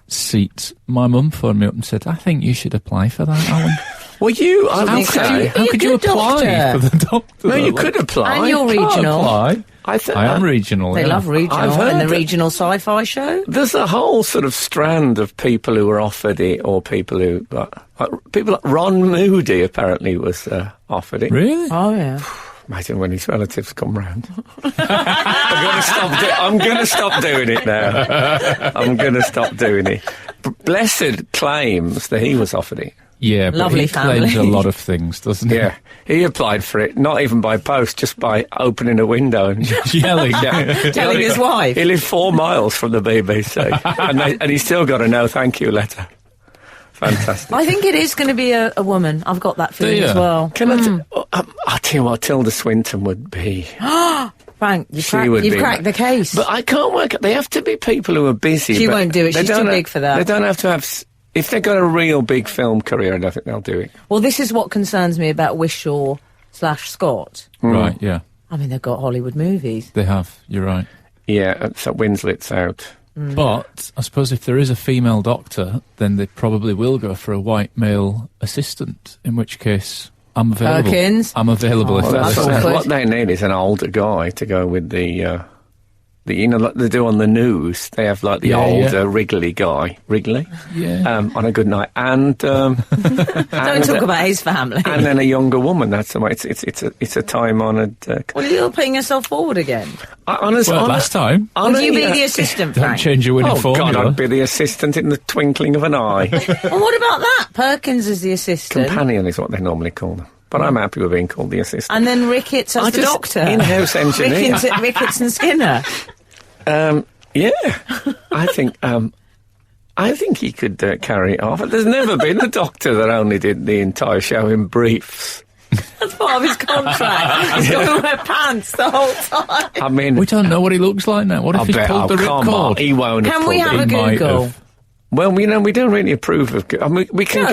D: seat, my mum phoned me up and said, I think you should apply for that, Alan.
B: Well,
D: how could you apply for the Doctor?
B: No, you could apply.
C: And you're regional.
D: I am regional.
C: They love regional and the regional sci-fi show.
B: There's a whole sort of strand of people who were offered it, or people who... people like Ron Moody apparently was offered it.
D: Really?
C: Oh, yeah.
B: Imagine when his relatives come round. I'm going to stop doing it now. I'm going to stop doing it. Blessed claims that he was offered it.
D: Yeah, but
C: Lovely
D: he
C: family.
D: claims a lot of things, doesn't he?
B: Yeah, he applied for it, not even by post, just by opening a window and
D: Yelling.
C: Telling his wife.
B: He lived 4 miles from the BBC, and he still got a no thank you letter. Fantastic.
C: I think it is going to be a woman. I've got that feeling as well.
B: Can I'll tell you what, Tilda Swinton would be.
C: Frank, you've cracked the case.
B: But I can't work out. They have to be people who are busy.
C: She won't do it. She's too big for that.
B: They don't have to have... If they've got a real big film career, I don't think they'll do it.
C: Well, this is what concerns me about Wishaw/Scott.
D: Right, yeah.
C: I mean, they've got Hollywood movies.
D: They have, you're right.
B: Yeah, so Winslet's out.
D: But I suppose if there is a female doctor, then they probably will go for a white male assistant, in which case I'm available.
C: Perkins.
D: I'm available if
B: Well,
D: that's
C: awkward.
B: what they need is an older guy to go with the you know, like they do on the news. They have like the older Wrigley guy, on a good night, and
C: Don't talk about his family.
B: and then a younger woman. That's the way. It's a time-honoured.
C: Well, you're putting yourself forward again.
D: last time.
C: Would you be the assistant,
D: Don't
C: Frank?
D: change your winning
B: Oh
D: formula.
B: God, I'd be the assistant in the twinkling of an eye.
C: Well, what about that? Perkins is the assistant.
B: Companion is what they normally call them. But I'm happy with being called the assistant.
C: And then Ricketts as the doctor.
B: In-house engineer.
C: Ricketts and Skinner.
B: Yeah, I think he could carry it off. There's never been a doctor that only did the entire show in briefs.
C: That's part of his contract. He's got to wear pants the whole time.
B: I mean,
D: We don't know what he looks like now. What if he's pulled the
B: come on,
D: ripcord?
B: he won't have
C: Can we
B: pulled
C: have
B: it.
C: a
D: Might
C: Google?
D: have.
B: Well, we don't really approve of. I mean, we can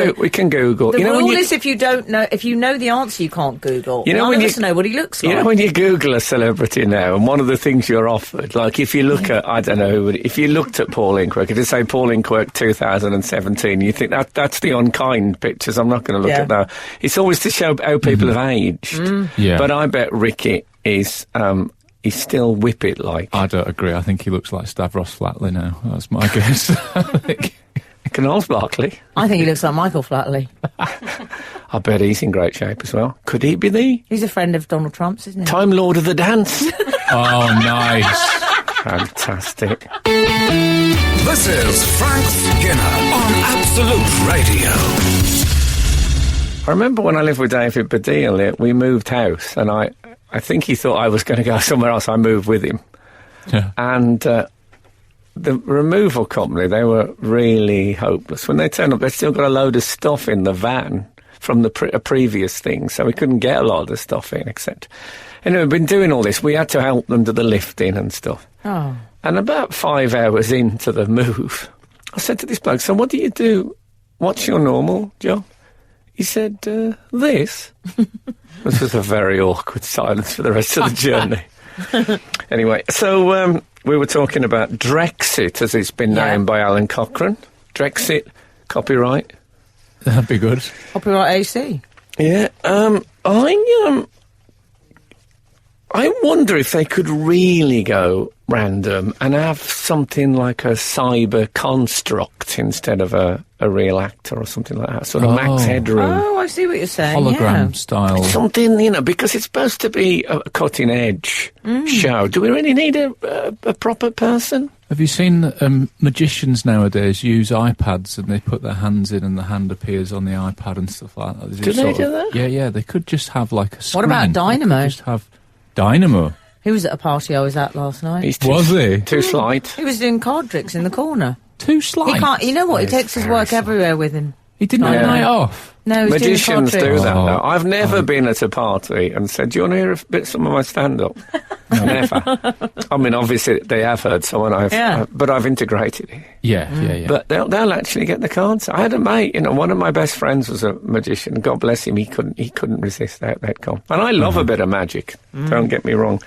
B: Google.
C: The
B: you know,
C: rule
B: when you,
C: is if you don't know, if you know the answer, you can't Google.
B: You know,
C: None
B: when
C: of
B: you-
C: us know what he looks like.
B: you know when you Google a celebrity now, and one of the things you're offered, like if you look at, I don't know, if you looked at Pauline Quirk, it'd say Pauline Quirk 2017, you think that's the unkind pictures. I'm not going to look at that. It's always to show how people have aged.
D: Yeah.
B: But I bet Ricky is. He's still whippet-like.
D: I don't agree. I think he looks like Stavros Flatley now. That's my guess. I think.
B: Canals Barkley.
C: I think he looks like Michael Flatley.
B: I bet he's in great shape as well. Could he be the
C: He's a friend of Donald Trump's, isn't he?
B: Time Lord of the Dance?
D: Oh, nice.
B: Fantastic.
A: This is Frank Skinner on Absolute Radio.
B: I remember when I lived with David Baddiel, we moved house, and I think he thought I was going to go somewhere else. I moved with him.
D: Yeah.
B: And the removal company, they were really hopeless. When they turned up, they'd still got a load of stuff in the van from the previous thing, so we couldn't get a lot of the stuff in, except... Anyway, we've been doing all this. We had to help them do the lifting and stuff.
C: Oh.
B: And about 5 hours into the move, I said to this bloke, so what do you do? What's your normal job? He said, this. This was a very awkward silence for the rest of the journey. Anyway, so we were talking about Drexit, as it's been named by Alan Cochrane. Drexit, copyright.
D: That'd be good.
C: Copyright AC.
B: Yeah, I wonder if they could really go random and have something like a cyber construct instead of a real actor or something like that. Sort of Max Headroom.
C: Oh, I see what you're saying.
D: Hologram style.
B: Something, you know, because it's supposed to be a cutting-edge show. Do we really need a proper person?
D: Have you seen magicians nowadays use iPads and they put their hands in and the hand appears on the iPad and stuff like that?
B: Do they do that?
D: Yeah, they could just have like a screen.
C: What about Dynamo?
D: They could just have Dynamo.
C: He was at a party I was at last night.
B: He's
D: Was he?
B: too slight.
C: He was doing card tricks in the corner.
D: Too slight.
C: He can't. You know what? He
B: He's
C: takes his
B: very
C: work
B: slight.
C: everywhere with him.
D: He didn't have a
B: Yeah.
D: night off.
C: No, he's
B: Magicians
C: doing
B: do
C: card
B: that,
C: tricks.
B: though. I've never been at a party and said, do you want to hear a bit some of my stand-up? Never. I mean, obviously, they have heard someone, but I've integrated it.
D: Yeah.
B: But they'll actually get the cards. I had a mate, you know, one of my best friends was a magician. God bless him, he couldn't resist that come. And I love a bit of magic, don't get me wrong.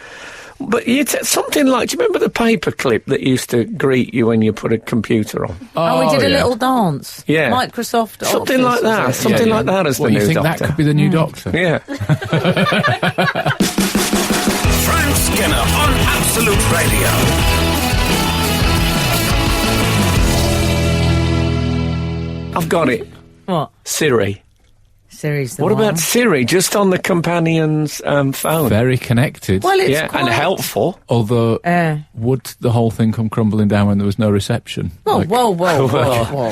B: But something like, do you remember the paperclip that used to greet you when you put a computer on?
C: Oh, we did a
D: yeah.
C: little dance.
B: Yeah.
C: Microsoft
B: Something
C: Office,
B: like that.
C: was it?
B: Something like that as
D: What,
B: the
D: you
B: new
D: think
B: Doctor.
D: that could be the new Doctor?
B: Yeah.
A: Frank Skinner on Absolute Radio.
B: I've got it.
C: What?
B: Siri.
C: Siri's the
B: What
C: one.
B: about Siri, just on the companion's phone?
D: Very connected.
C: Well, it's
B: Yeah, and helpful.
D: Although, would the whole thing come crumbling down when there was no reception?
C: Whoa,
D: Like-
C: whoa.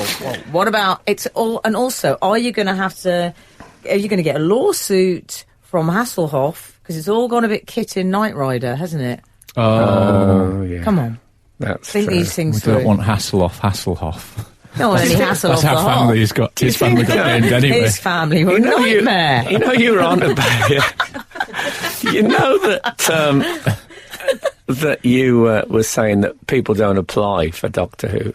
C: What about it's all? And also, are you going to get a lawsuit from Hasselhoff because it's all gone a bit kit in Knight Rider, hasn't it?
B: Oh, yeah.
C: Come on,
B: That's
C: think
B: true.
C: these things
D: We
C: through.
D: don't want Hasselhoff.
C: No one any Hasselhoff.
D: That's how family got his family got named anyway.
C: His family were a nightmare.
B: You were on about you know that that you were saying that people don't apply for Doctor Who.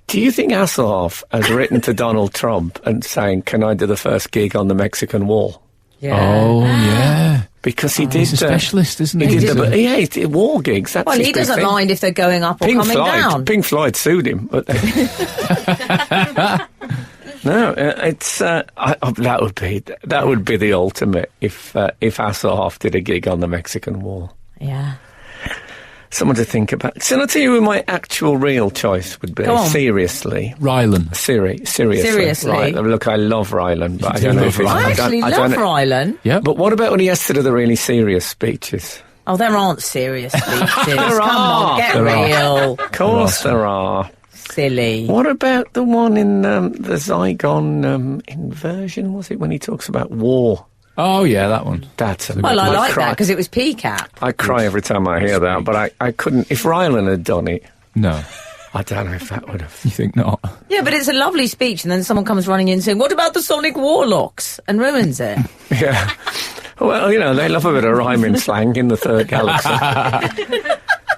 B: Do you think Hasselhoff has written to Donald Trump and saying, "Can I do the first gig on the Mexican Wall?"
C: Yeah.
D: Oh, yeah.
B: Because he did.
D: He's a specialist, isn't he?
B: He
C: He
B: did war gigs. That's
C: Well,
B: his
C: he
B: big
C: doesn't
B: thing.
C: mind if they're going up or coming down.
B: Pink Floyd sued him. But no, it's that would be the ultimate if Hasselhoff did a gig on the Mexican Wall.
C: Yeah.
B: Someone to think about. So I'll tell you who my actual real choice would be.
C: Go on.
B: Seriously.
D: Rylan.
B: Seriously.
C: Seriously?
B: Right. Look, I love Rylan, but I
D: do
B: don't know
D: love
B: if it's...
D: Rylan.
C: I actually love Rylan.
D: Yeah.
B: But what about when he has to do the really serious speeches?
C: Oh, there aren't serious speeches. Come
B: are.
C: on, get
D: There are.
C: real.
B: Of course there are.
C: Silly.
B: What about the one in the Zygon inversion, was it, when he talks about war?
D: Oh, yeah, that one.
B: That's a
C: Well, I like
B: cry.
C: that because it was PCAP.
B: I cry every time I hear that, but I couldn't... If Rylan had done it,
D: No,
B: I don't know if that would have...
D: you think not?
C: Yeah, but it's a lovely speech, and then someone comes running in saying, "What about the Sonic Warlocks?" and ruins it.
B: Yeah. Well, you know, they love a bit of rhyming slang in the third galaxy.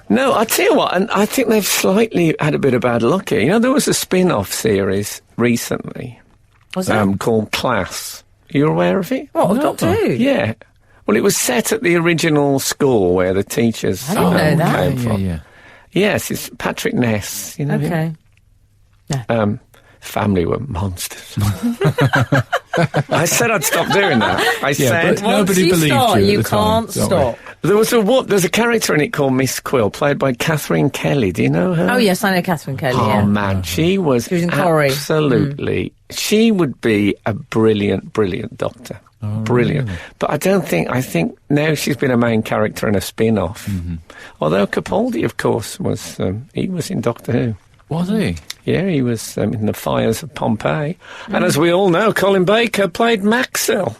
B: No, I tell you what, and I think they've slightly had a bit of bad luck here. You know, there was a spin-off series recently
C: Was that?
B: called Class. Are you aware of it?
C: What, of Doctor Who?
B: Yeah. Well, it was set at the original school where the teachers
C: I didn't know that.
B: came
D: Yeah,
B: from.
D: yeah.
B: Yes, it's Patrick Ness. You know him?
C: Okay.
B: Family were monsters. I said I'd stop doing that. I said...
D: but Nobody
C: Once you
D: believed
C: start,
D: you at
C: you
D: the time,
C: can't
D: don't we?
C: stop.
B: There's a character in it called Miss Quill, played by Catherine Kelly. Do you know her?
C: Oh, yes, I know Catherine Kelly,
B: Oh,
C: yeah.
B: man, she was
C: She was in Corrie.
B: absolutely... She would be a brilliant, brilliant Doctor. Brilliant.
D: really?
B: But I think now she's been a main character in a spin-off.
D: Mm-hmm.
B: Although Capaldi, of course, was he was in Doctor Who.
D: Was he?
B: Yeah, he was in the fires of Pompeii. And as we all know, Colin Baker played Maxwell.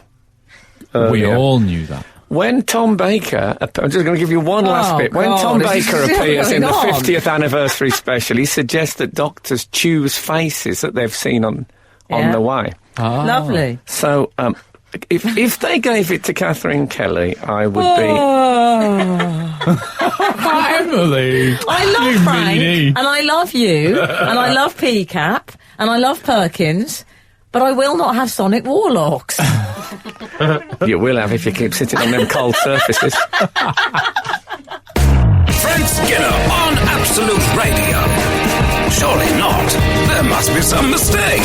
D: We
B: earlier.
D: all knew that.
B: When Tom Baker, I'm just going to give you one last
C: Oh,
B: bit. When
C: God,
B: Tom
C: this is
B: Baker
C: still
B: appears in the
C: going on.
B: 50th anniversary special, he suggests that doctors choose faces that they've seen on
C: Yeah.
B: the way.
D: Ah.
C: Lovely.
B: So, if they gave it to Catherine Kelly, I would be...
D: Emily!
C: I love
D: You
C: Frank,
D: meanie.
C: and I love you, and I love PCAP, and I love Perkins, but I will not have Sonic Warlocks.
B: You will have if you keep sitting on them cold surfaces.
A: Frank Skinner on Absolute Radio. Surely not. There must be some mistake.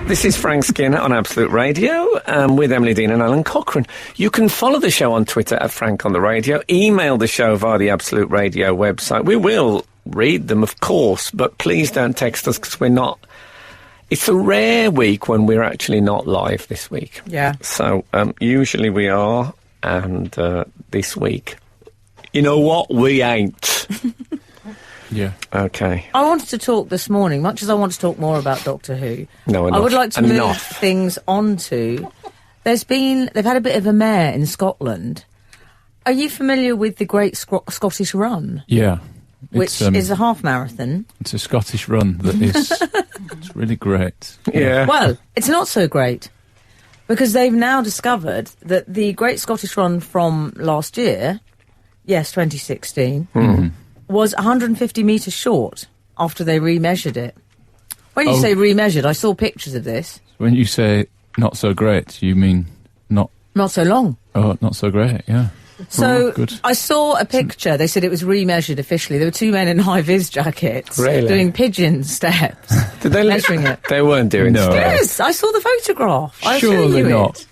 B: This is Frank Skinner on Absolute Radio with Emily Dean and Alan Cochrane. You can follow the show on Twitter at Frank on the Radio. Email the show via the Absolute Radio website. We will read them, of course, but please don't text us because we're not... It's a rare week when we're actually not live this week.
C: Yeah.
B: So usually we are, and this week, you know what? We ain't.
D: Yeah.
B: Okay.
C: I wanted to talk this morning, much as I want to talk more about Doctor Who.
B: No,
C: I would like to move
B: enough.
C: things onto... they've had a bit of a mayor in Scotland. Are you familiar with the Great Scottish Run,
D: Yeah.
C: which is a half marathon?
D: It's a Scottish run that is it's really great.
B: Yeah.
C: Well, it's not so great, because they've now discovered that the Great Scottish Run from last year, yes, 2016, was 150 metres short after they remeasured it. When you
D: Oh.
C: say remeasured, I saw pictures of this.
D: When you say not so great, you mean not
C: Not so long.
D: not so great, yeah.
C: So
D: good.
C: I saw a picture. They said it was remeasured officially. There were two men in high-vis jackets
B: Really?
C: doing pigeon steps.
B: Did they
C: measuring it?
B: They weren't doing
D: No.
B: steps.
C: Yes, I saw the photograph. I'll show
D: Surely
C: you
D: not.
C: it.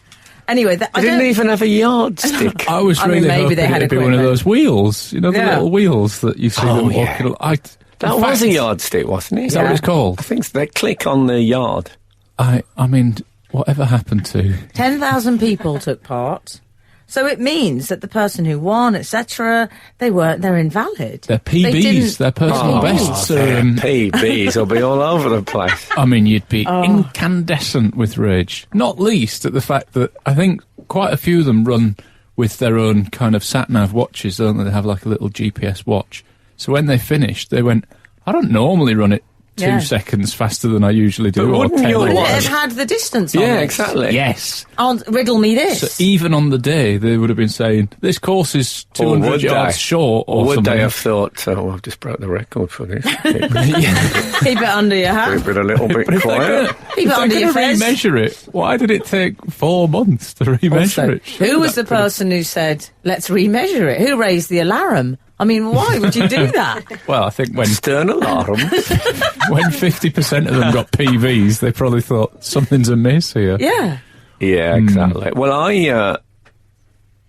C: Anyway, I
B: They didn't
C: don't...
B: even have a yardstick.
D: I was
C: I mean,
D: really
C: maybe
D: hoping
C: they had
D: it'd be one of
C: equipment.
D: those wheels, you know, the
C: Yeah.
D: little wheels that you see
B: Oh,
D: them
B: yeah.
D: walking.
B: That was a yardstick, wasn't it?
D: Is that what it's called?
B: I think so. They click on the yard.
D: I mean, Whatever happened to...
C: 10,000 people took part. So it means that the person who won, etc., they're invalid.
D: They're PBs, they're personal bests.
B: PBs will be all over the place.
D: I mean, you'd be incandescent with rage. Not least at the fact that I think quite a few of them run with their own kind of sat-nav watches, don't they? They have like a little GPS watch. So when they finished, they went, I don't normally run it 2 seconds faster than I usually do.
B: But wouldn't
C: Wouldn't it have had the distance on it?
B: Yeah, exactly.
D: Yes.
C: Riddle me this.
D: So even on the day, they would have been saying, this course is 200 yards short, or
B: would
D: something.
B: They have thought, I've just broke the record for this.
C: Keep it under your hat.
B: Keep it a little bit quiet.
C: Keep it under your fez.
D: Remeasure it, why did it take 4 months to remeasure it?
C: Who was the person who said, let's remeasure it? Who raised the alarm? I mean, why would you do that?
D: Well, I think when
B: Stern alarm.
D: when 50% of them got PVs, they probably thought something's amiss here.
C: Yeah.
B: Yeah, exactly. Well,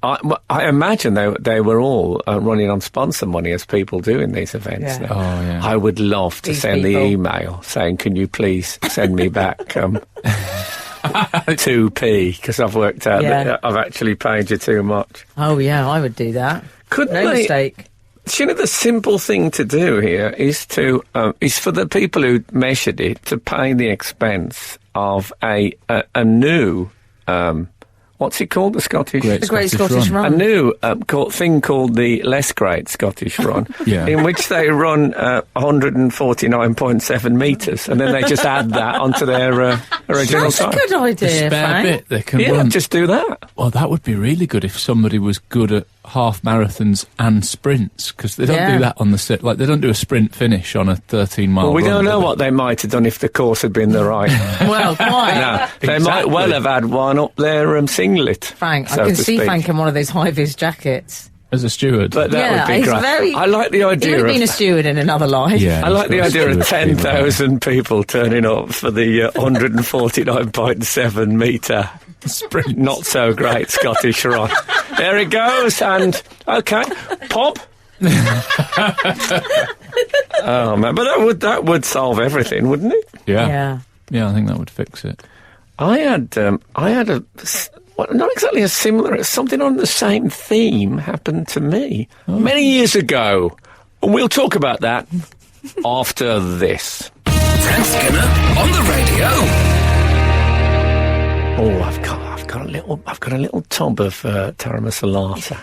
B: I imagine they were all running on sponsor money, as people do in these events.
C: Yeah.
B: Now.
D: Oh, yeah.
B: I would love to
C: These
B: send
C: people.
B: the email saying, can you please send me back 2p, because I've worked out that I've actually paid you too much.
C: Oh, yeah, I would do that.
B: Couldn't
C: No
B: they?
C: mistake.
B: You know, the simple thing to do here is is for the people who measured it to pay the expense of a new what's it called? The Scottish.
C: The Great Scottish
B: A
C: Run.
B: new thing called the Less Great Scottish Run,
D: Yeah.
B: in which they run 149.7 metres, and then they just add that onto their original
C: That's a
B: time.
C: good idea,
D: Spare
C: Frank.
D: bit they can
B: Yeah,
D: run.
B: just do that.
D: Well, that would be really good if somebody was good at half marathons and sprints, because they don't do that on the sit. Like, they don't do a sprint finish on a 13-mile
B: Well, we
D: run,
B: don't know
D: do they?
B: what they might have done if the course had been the right.
C: Well, quite.
B: No, they might
D: Exactly.
B: well have had one up their singlet.
C: Frank,
B: so
C: I can
B: to
C: see
B: speak.
C: Frank in one of those high-vis jackets.
D: As a steward.
B: But that would be
C: he's
B: great.
C: very...
B: I like the
C: He
B: idea
C: would have been a
B: of.
C: steward in another life.
D: Yeah,
B: I like the
D: he's got
B: idea
D: a
B: of
D: steward fever.
B: 10,000 people turning up for the 149.7 metre
D: Sprint.
B: not so great Scottish run. There it goes, and okay, pop. Oh man, but that would solve everything, wouldn't it?
D: Yeah.
C: Yeah.
D: Yeah, I think that would fix it.
B: I had not exactly a similar, something on the same theme happened to me many years ago, and we'll talk about that after this.
A: Frank Skinner on the radio.
B: Oh, I've got a little tub of taramasalata,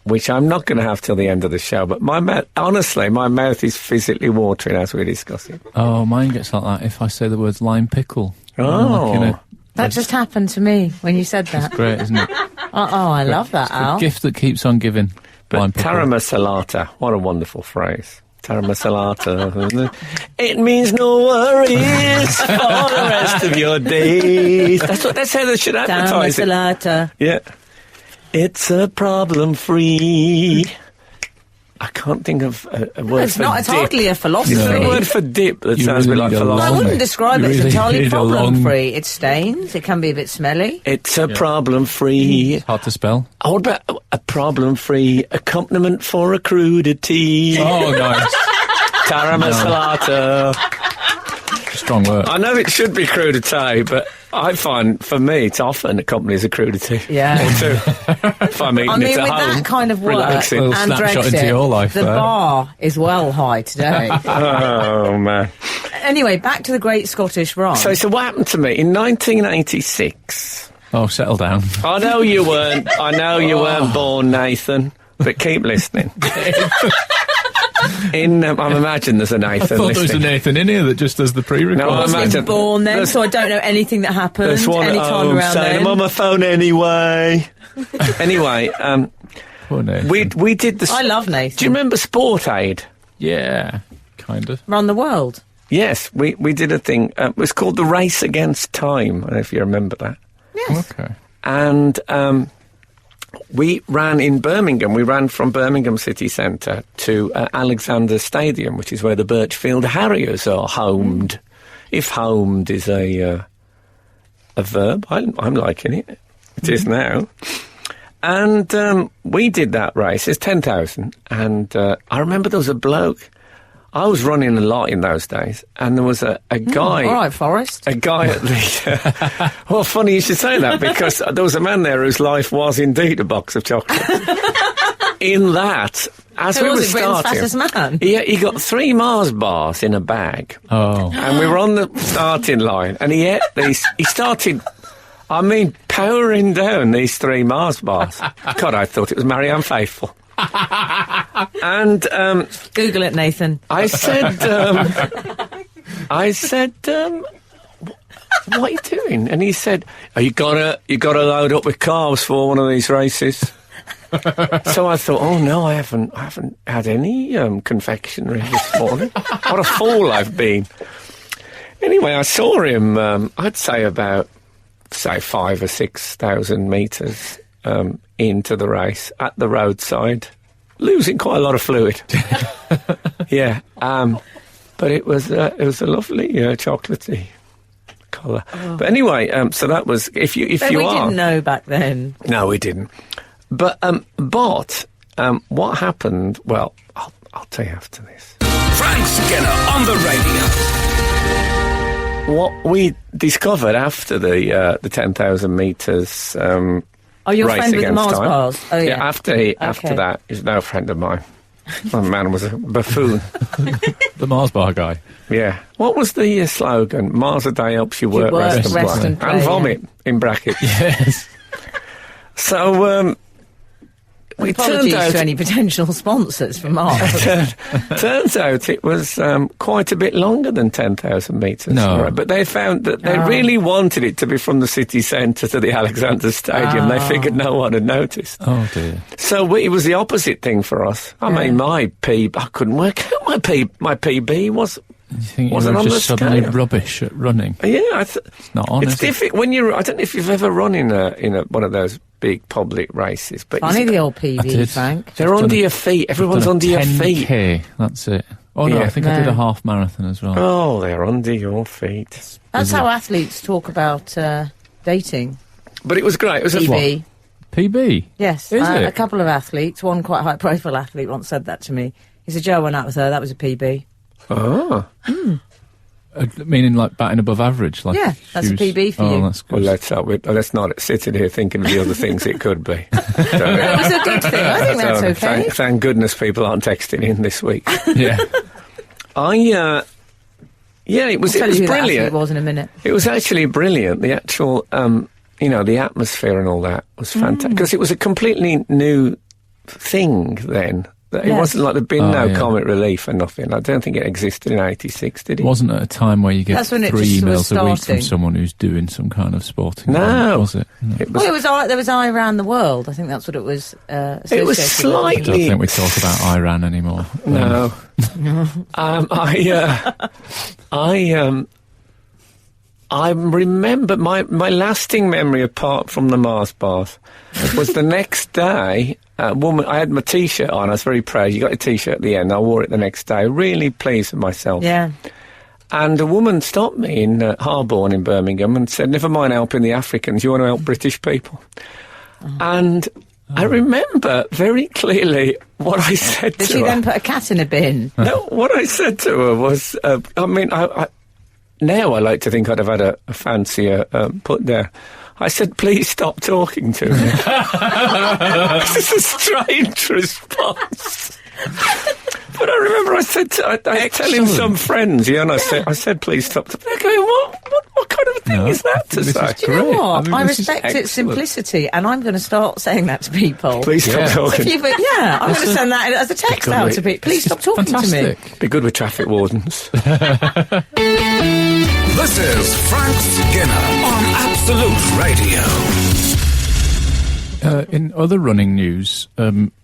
B: which I'm not going to have till the end of the show. But my mouth is physically watering as we discuss it.
D: Oh, mine gets like that if I say the words lime pickle.
B: Oh.
D: Like in a-
C: That just happened to me when you said that.
D: great, isn't it?
C: I love that, Al.
D: Gift that keeps on giving.
B: But
D: lime pickle.
B: taramasalata, what a wonderful phrase. Taramasalata. It means no worries for the rest of your days. That's how they should advertise it.
C: Taramasalata.
B: Yeah. It's a problem-free. I can't think of a word
C: It's
B: for
C: not. It's
B: dip.
C: hardly a philosophy.
B: Is there a word for dip that
D: You
B: sounds
D: really
B: a bit
D: need
B: like
D: a long-
C: I
B: philosophy?
C: wouldn't describe
D: You
C: it as
D: really
C: entirely
D: need a long-
C: problem-free. It stains. It can be a bit smelly.
B: It's a problem-free.
D: It's hard to spell.
B: What about a problem-free accompaniment for a crudity?
D: Oh, nice.
B: Taramasalata.
D: Strong word.
B: I know it should be crudité, but I find, for me, it's often accompanies a crudité.
C: Yeah.
B: Or two. If I'm eating
C: I mean,
B: it
C: with
B: at home.
C: that kind of work
B: relaxing.
D: Little
C: and
D: snapshot
C: Drexit,
D: into your life
C: the
D: there.
C: bar is well high today.
B: Oh, man.
C: Anyway, back to the Great Scottish Run.
B: So what happened to me in 1986?
D: Oh, settle down.
B: I know you weren't
C: Oh.
B: born, Nathan, but keep listening. I'm imagining there's a
D: I
B: Nathan
D: thought there was a
B: listening.
D: Nathan in here that just does the pre-record.
B: No,
C: I wasn't
B: imagine-
C: born then,
B: there's-
C: so I don't know anything that happened
B: There's one
C: any
B: at
C: time
B: home
C: around
B: saying,
C: then.
B: I'm on my phone anyway. Anyway,
D: Poor Nathan.
B: we did the...
C: I love Nathan.
B: Do you remember Sport Aid?
D: Yeah, kind of.
C: Run the world.
B: Yes, we did a thing. It was called the Race Against Time, I don't know if you remember that.
C: Yes.
D: Okay.
B: And we ran in Birmingham. We ran from Birmingham City Centre to Alexander Stadium, which is where the Birchfield Harriers are homed. If homed is a verb, I'm liking it. It is now. And we did that race. It's 10,000. And I remember there was a bloke. I was running a lot in those days, and there was a guy...
C: all right, Forrest.
B: A guy at the... well, funny you should say that, because there was a man there whose life was indeed a box of chocolates. In that, as we were starting...
C: Britain's fattest man?
B: He got 3 Mars bars in a bag.
D: Oh.
B: And we were on the starting line, and he ate these... He started... powering down these 3 Mars bars. God, I thought it was Marianne Faithfull. And
C: Google it, Nathan.
B: I said, what are you doing? And he said, oh, you gotta load up with carbs for one of these races. So I thought, oh no, I haven't had any confectionery this morning. What a fool I've been. Anyway, I saw him. I'd say about 5,000 or 6,000 metres into the race at the roadside, losing quite a lot of fluid. Yeah, but it was a lovely chocolatey colour. Oh. But anyway, so that was
C: we didn't know back then.
B: No, we didn't. But what happened? Well, I'll tell you after this.
A: Frank Skinner on the radio.
B: What we discovered after the 10,000 metres.
C: Oh, your
B: race
C: friend with the Mars
B: time.
C: bars? Oh, yeah.
B: After that, he's no friend of mine. The man was a buffoon.
D: The Mars bar guy.
B: Yeah. What was the slogan? Mars a day helps you work, rest and play. And vomit, in brackets.
D: Yes.
B: So,
C: apologies to any potential sponsors for Mars.
B: Turns out it was quite a bit longer than 10,000 metres.
D: No.
B: Right? But they found that they really wanted it to be from the city centre to the Alexander Stadium. They figured no one had noticed.
D: Oh, dear.
B: So it was the opposite thing for us. I mean, I couldn't work out my PB was...
D: You think
B: wasn't
D: you were
B: on
D: just
B: the
D: suddenly
B: scale.
D: rubbish at running?
B: Yeah,
D: it's not on.
B: It's difficult when you're. I don't know if you've ever run in one of those big public races, but
C: funny the old PB, Frank.
B: They're under your feet. Everyone's under your feet.
D: 10K, that's it. Oh no, I think I did a half marathon as well.
B: Oh, they're under your feet.
C: That's how athletes talk about dating.
B: But it was great. It was
C: PB.
D: PB?
C: Yes,
D: Is it?
C: A couple of athletes. One quite high-profile athlete once said that to me. He said, "Joe went out with her. That was a PB."
B: Oh.
D: Meaning like batting above average? Like
C: yeah, that's a PB for you.
D: That's good.
B: Well, let's not sit here thinking of the other things it could be.
C: That was a good thing. I think that's okay.
B: Thank goodness people aren't texting in this week.
D: Yeah.
B: It was brilliant.
C: It was in a minute.
B: It was actually brilliant. The actual, the atmosphere and all that was fantastic. Because it was a completely new thing then. It wasn't like there'd been no Comet Relief or nothing. I don't think it existed in '86, did it?
D: It wasn't at a time where you get 3 emails a week from someone who's doing some kind of sporting event, was it? No.
B: It was
C: there was Eye Around the World. I think that's what it was.
B: It was slightly.
D: I don't think we talk about Iran anymore.
B: No. I remember my lasting memory, apart from the Mars bars, was the next day. I had my T-shirt on. I was very proud. You got a T-shirt at the end. I wore it the next day. Really pleased with myself.
C: Yeah.
B: And a woman stopped me in Harborne in Birmingham and said, "Never mind helping the Africans. You want to help British people." Oh. And I remember very clearly what I said to her.
C: Did she then put a cat in a bin?
B: No, what I said to her was, now I like to think I'd have had a fancier put there. I said, "Please stop talking to me." This is a strange response. But I remember I said, I was telling some friends, and I said, "Please stop." They're going, what kind of thing is that to say?
C: Do you know what? I respect its simplicity, and I'm going to start saying that to people.
B: Please stop talking.
C: I'm going to send that as a text out to people. Please stop talking to me.
B: Be good with traffic wardens.
A: This is Frank Skinner on Absolute Radio.
D: In other running news,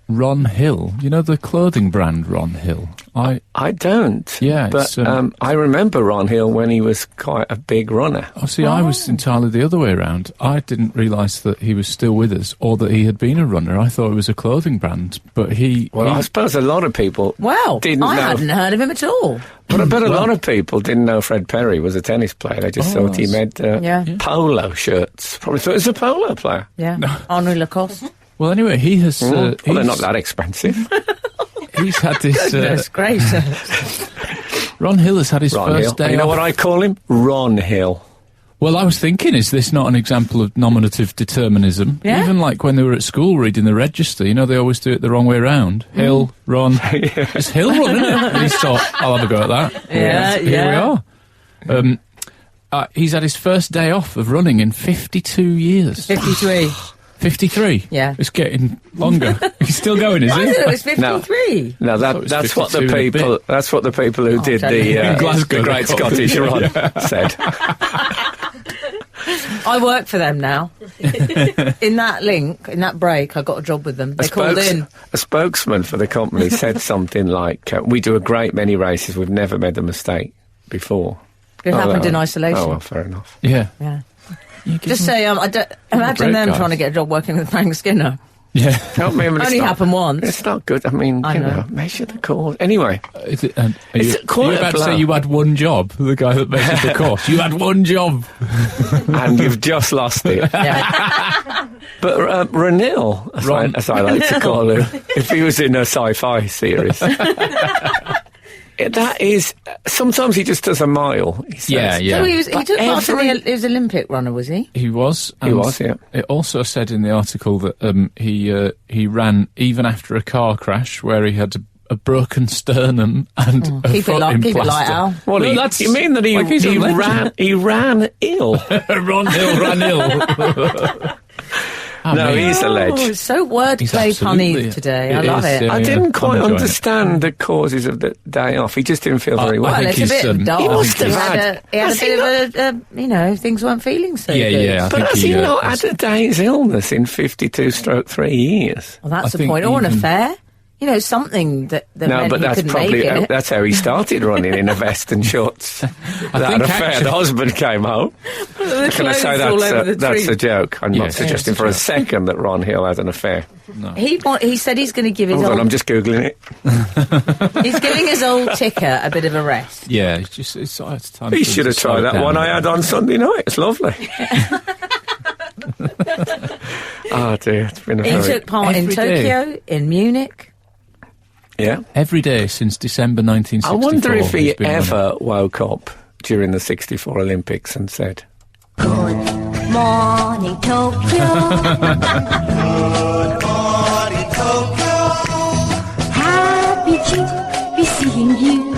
D: Ron Hill, you know the clothing brand Ron Hill?
B: I don't.
D: Yeah.
B: But I remember Ron Hill when he was quite a big runner.
D: Oh, see, I was entirely the other way around. I didn't realise that he was still with us or that he had been a runner. I thought it was a clothing brand, but
B: I suppose a lot of people didn't know.
C: I hadn't heard of him at all.
B: But I bet a lot of people didn't know Fred Perry was a tennis player. They just thought he made polo shirts. Probably thought he was a polo player.
C: Yeah. Henri Lacoste.
D: Well, anyway, he has...
B: they're not that expensive.
D: He's had this...
C: Goodness gracious.
D: Ron Hill has had his
B: Ron
D: first
B: Hill.
D: day
B: And you know
D: off.
B: what I call him? Ron Hill.
D: Well, I was thinking, is this not an example of nominative determinism?
C: Yeah.
D: Even like when they were at school reading the register, you know, they always do it the wrong way round. Hill, Ron. It's Hill Run, isn't it? And he thought, I'll have a go at that.
C: Yeah,
D: Here we are. He's had his first day off of running in 52 years.
C: 53.
D: 53?
C: Yeah.
D: It's getting longer. He's still going, is
C: I
D: he?
C: thought it was 53.
B: No,
D: thought it was
B: that's what the
D: 52 and a
B: people.
D: bit.
B: That's what the people who did
C: Jenny.
B: the
D: In Glasgow,
B: the Great
D: they called it.
B: Scottish Run said.
C: I work for them now. In that link, in that break, I got a job with them. They called in.
B: A spokesman for the company said something like, "We do a great many races. We've never made a mistake before."
C: It happened in
B: well.
C: isolation.
B: Oh well, fair enough.
D: Yeah.
C: Yeah.
D: You give
C: Just
D: them-
C: say, I don't, imagine
D: great
C: them
D: guys.
C: trying to get a job working with Frank Skinner.
D: Yeah.
B: Help me. I mean, it's
C: Only
B: not-
C: happened once.
B: It's not good. I mean,
C: I
B: you
C: know.
B: know, measure the cause. Anyway,
D: Is it, are
B: It's
D: you,
B: quite
D: are you
B: a
D: about to
B: blow.
D: say you had one job? The guy that measured the course. You had one job.
B: and you've just lost it.
C: Yeah.
B: But Ranil, as I like to call him, if he was in a sci-fi series, that is. Sometimes he just does a mile. He says.
D: Yeah.
C: So he
B: But
C: took part in
B: every-
C: he was Olympic runner, was he?
D: He was.
B: He
D: and
B: was, yeah.
D: It also said in the article that he ran even after a car crash where he had a broken sternum and a
C: Keep it
D: foot
C: light-
D: in
C: keep it light,
D: plaster.
C: Al.
B: Well,
D: No,
B: he,
D: that's
B: you mean that
D: like he's a legend.
B: he ran ill?
D: Ron Hill ran ill.
B: No, he's a
C: Oh,
B: ledge.
C: it's so
D: He's
C: wordplay
D: absolutely-
C: punny today. I
D: it
C: love
D: is,
C: it.
D: yeah.
B: I didn't
D: I'm
B: quite
D: enjoying
B: understand the causes of the day off. He just didn't feel very well.
D: I
C: Well,
D: think
C: it's a
D: he's,
C: bit dark.
B: He must have
C: He
B: had-
C: had a
B: has he
C: bit of a, things weren't feeling so
D: Yeah,
C: good.
D: yeah. I
B: But
D: think
B: has he not had a day's illness in 52/3 years?
C: Well, that's
D: I
C: the
D: think
C: point. Or an
D: even-
C: affair. You know, something that
B: No,
C: meant
B: but
C: he
B: that's
C: couldn't
B: probably
C: make it.
B: that's how he started running in a vest and shorts. That
D: think
B: affair.
D: actually-
B: The husband came home.
C: The
B: Can I say
C: clothes all over the
B: that's
C: tree.
B: a joke? I'm
D: Yeah,
B: not suggesting
D: it's a
B: for a
D: joke.
B: second that Ron Hill had an affair.
C: He said he's going to give his
B: Hold on, I'm
C: old,
B: just googling it.
C: he's giving his old ticker a bit of a rest.
D: Yeah, it's time.
B: He
D: for
B: should
D: him
B: have
D: to slow
B: tried
D: it
B: that
D: down
B: one
D: a
B: I
D: bit.
B: had on Sunday night. It's lovely. Oh dear, it's been a
C: He
B: very
C: took part in
D: every day.
C: Tokyo, in Munich.
B: yeah.
D: Every day since December
B: I
D: 1964.
B: wonder if he
D: he's been running.
B: ever woke up during the '64 Olympics and said,
E: Morning Tokyo. Happy to be seeing you.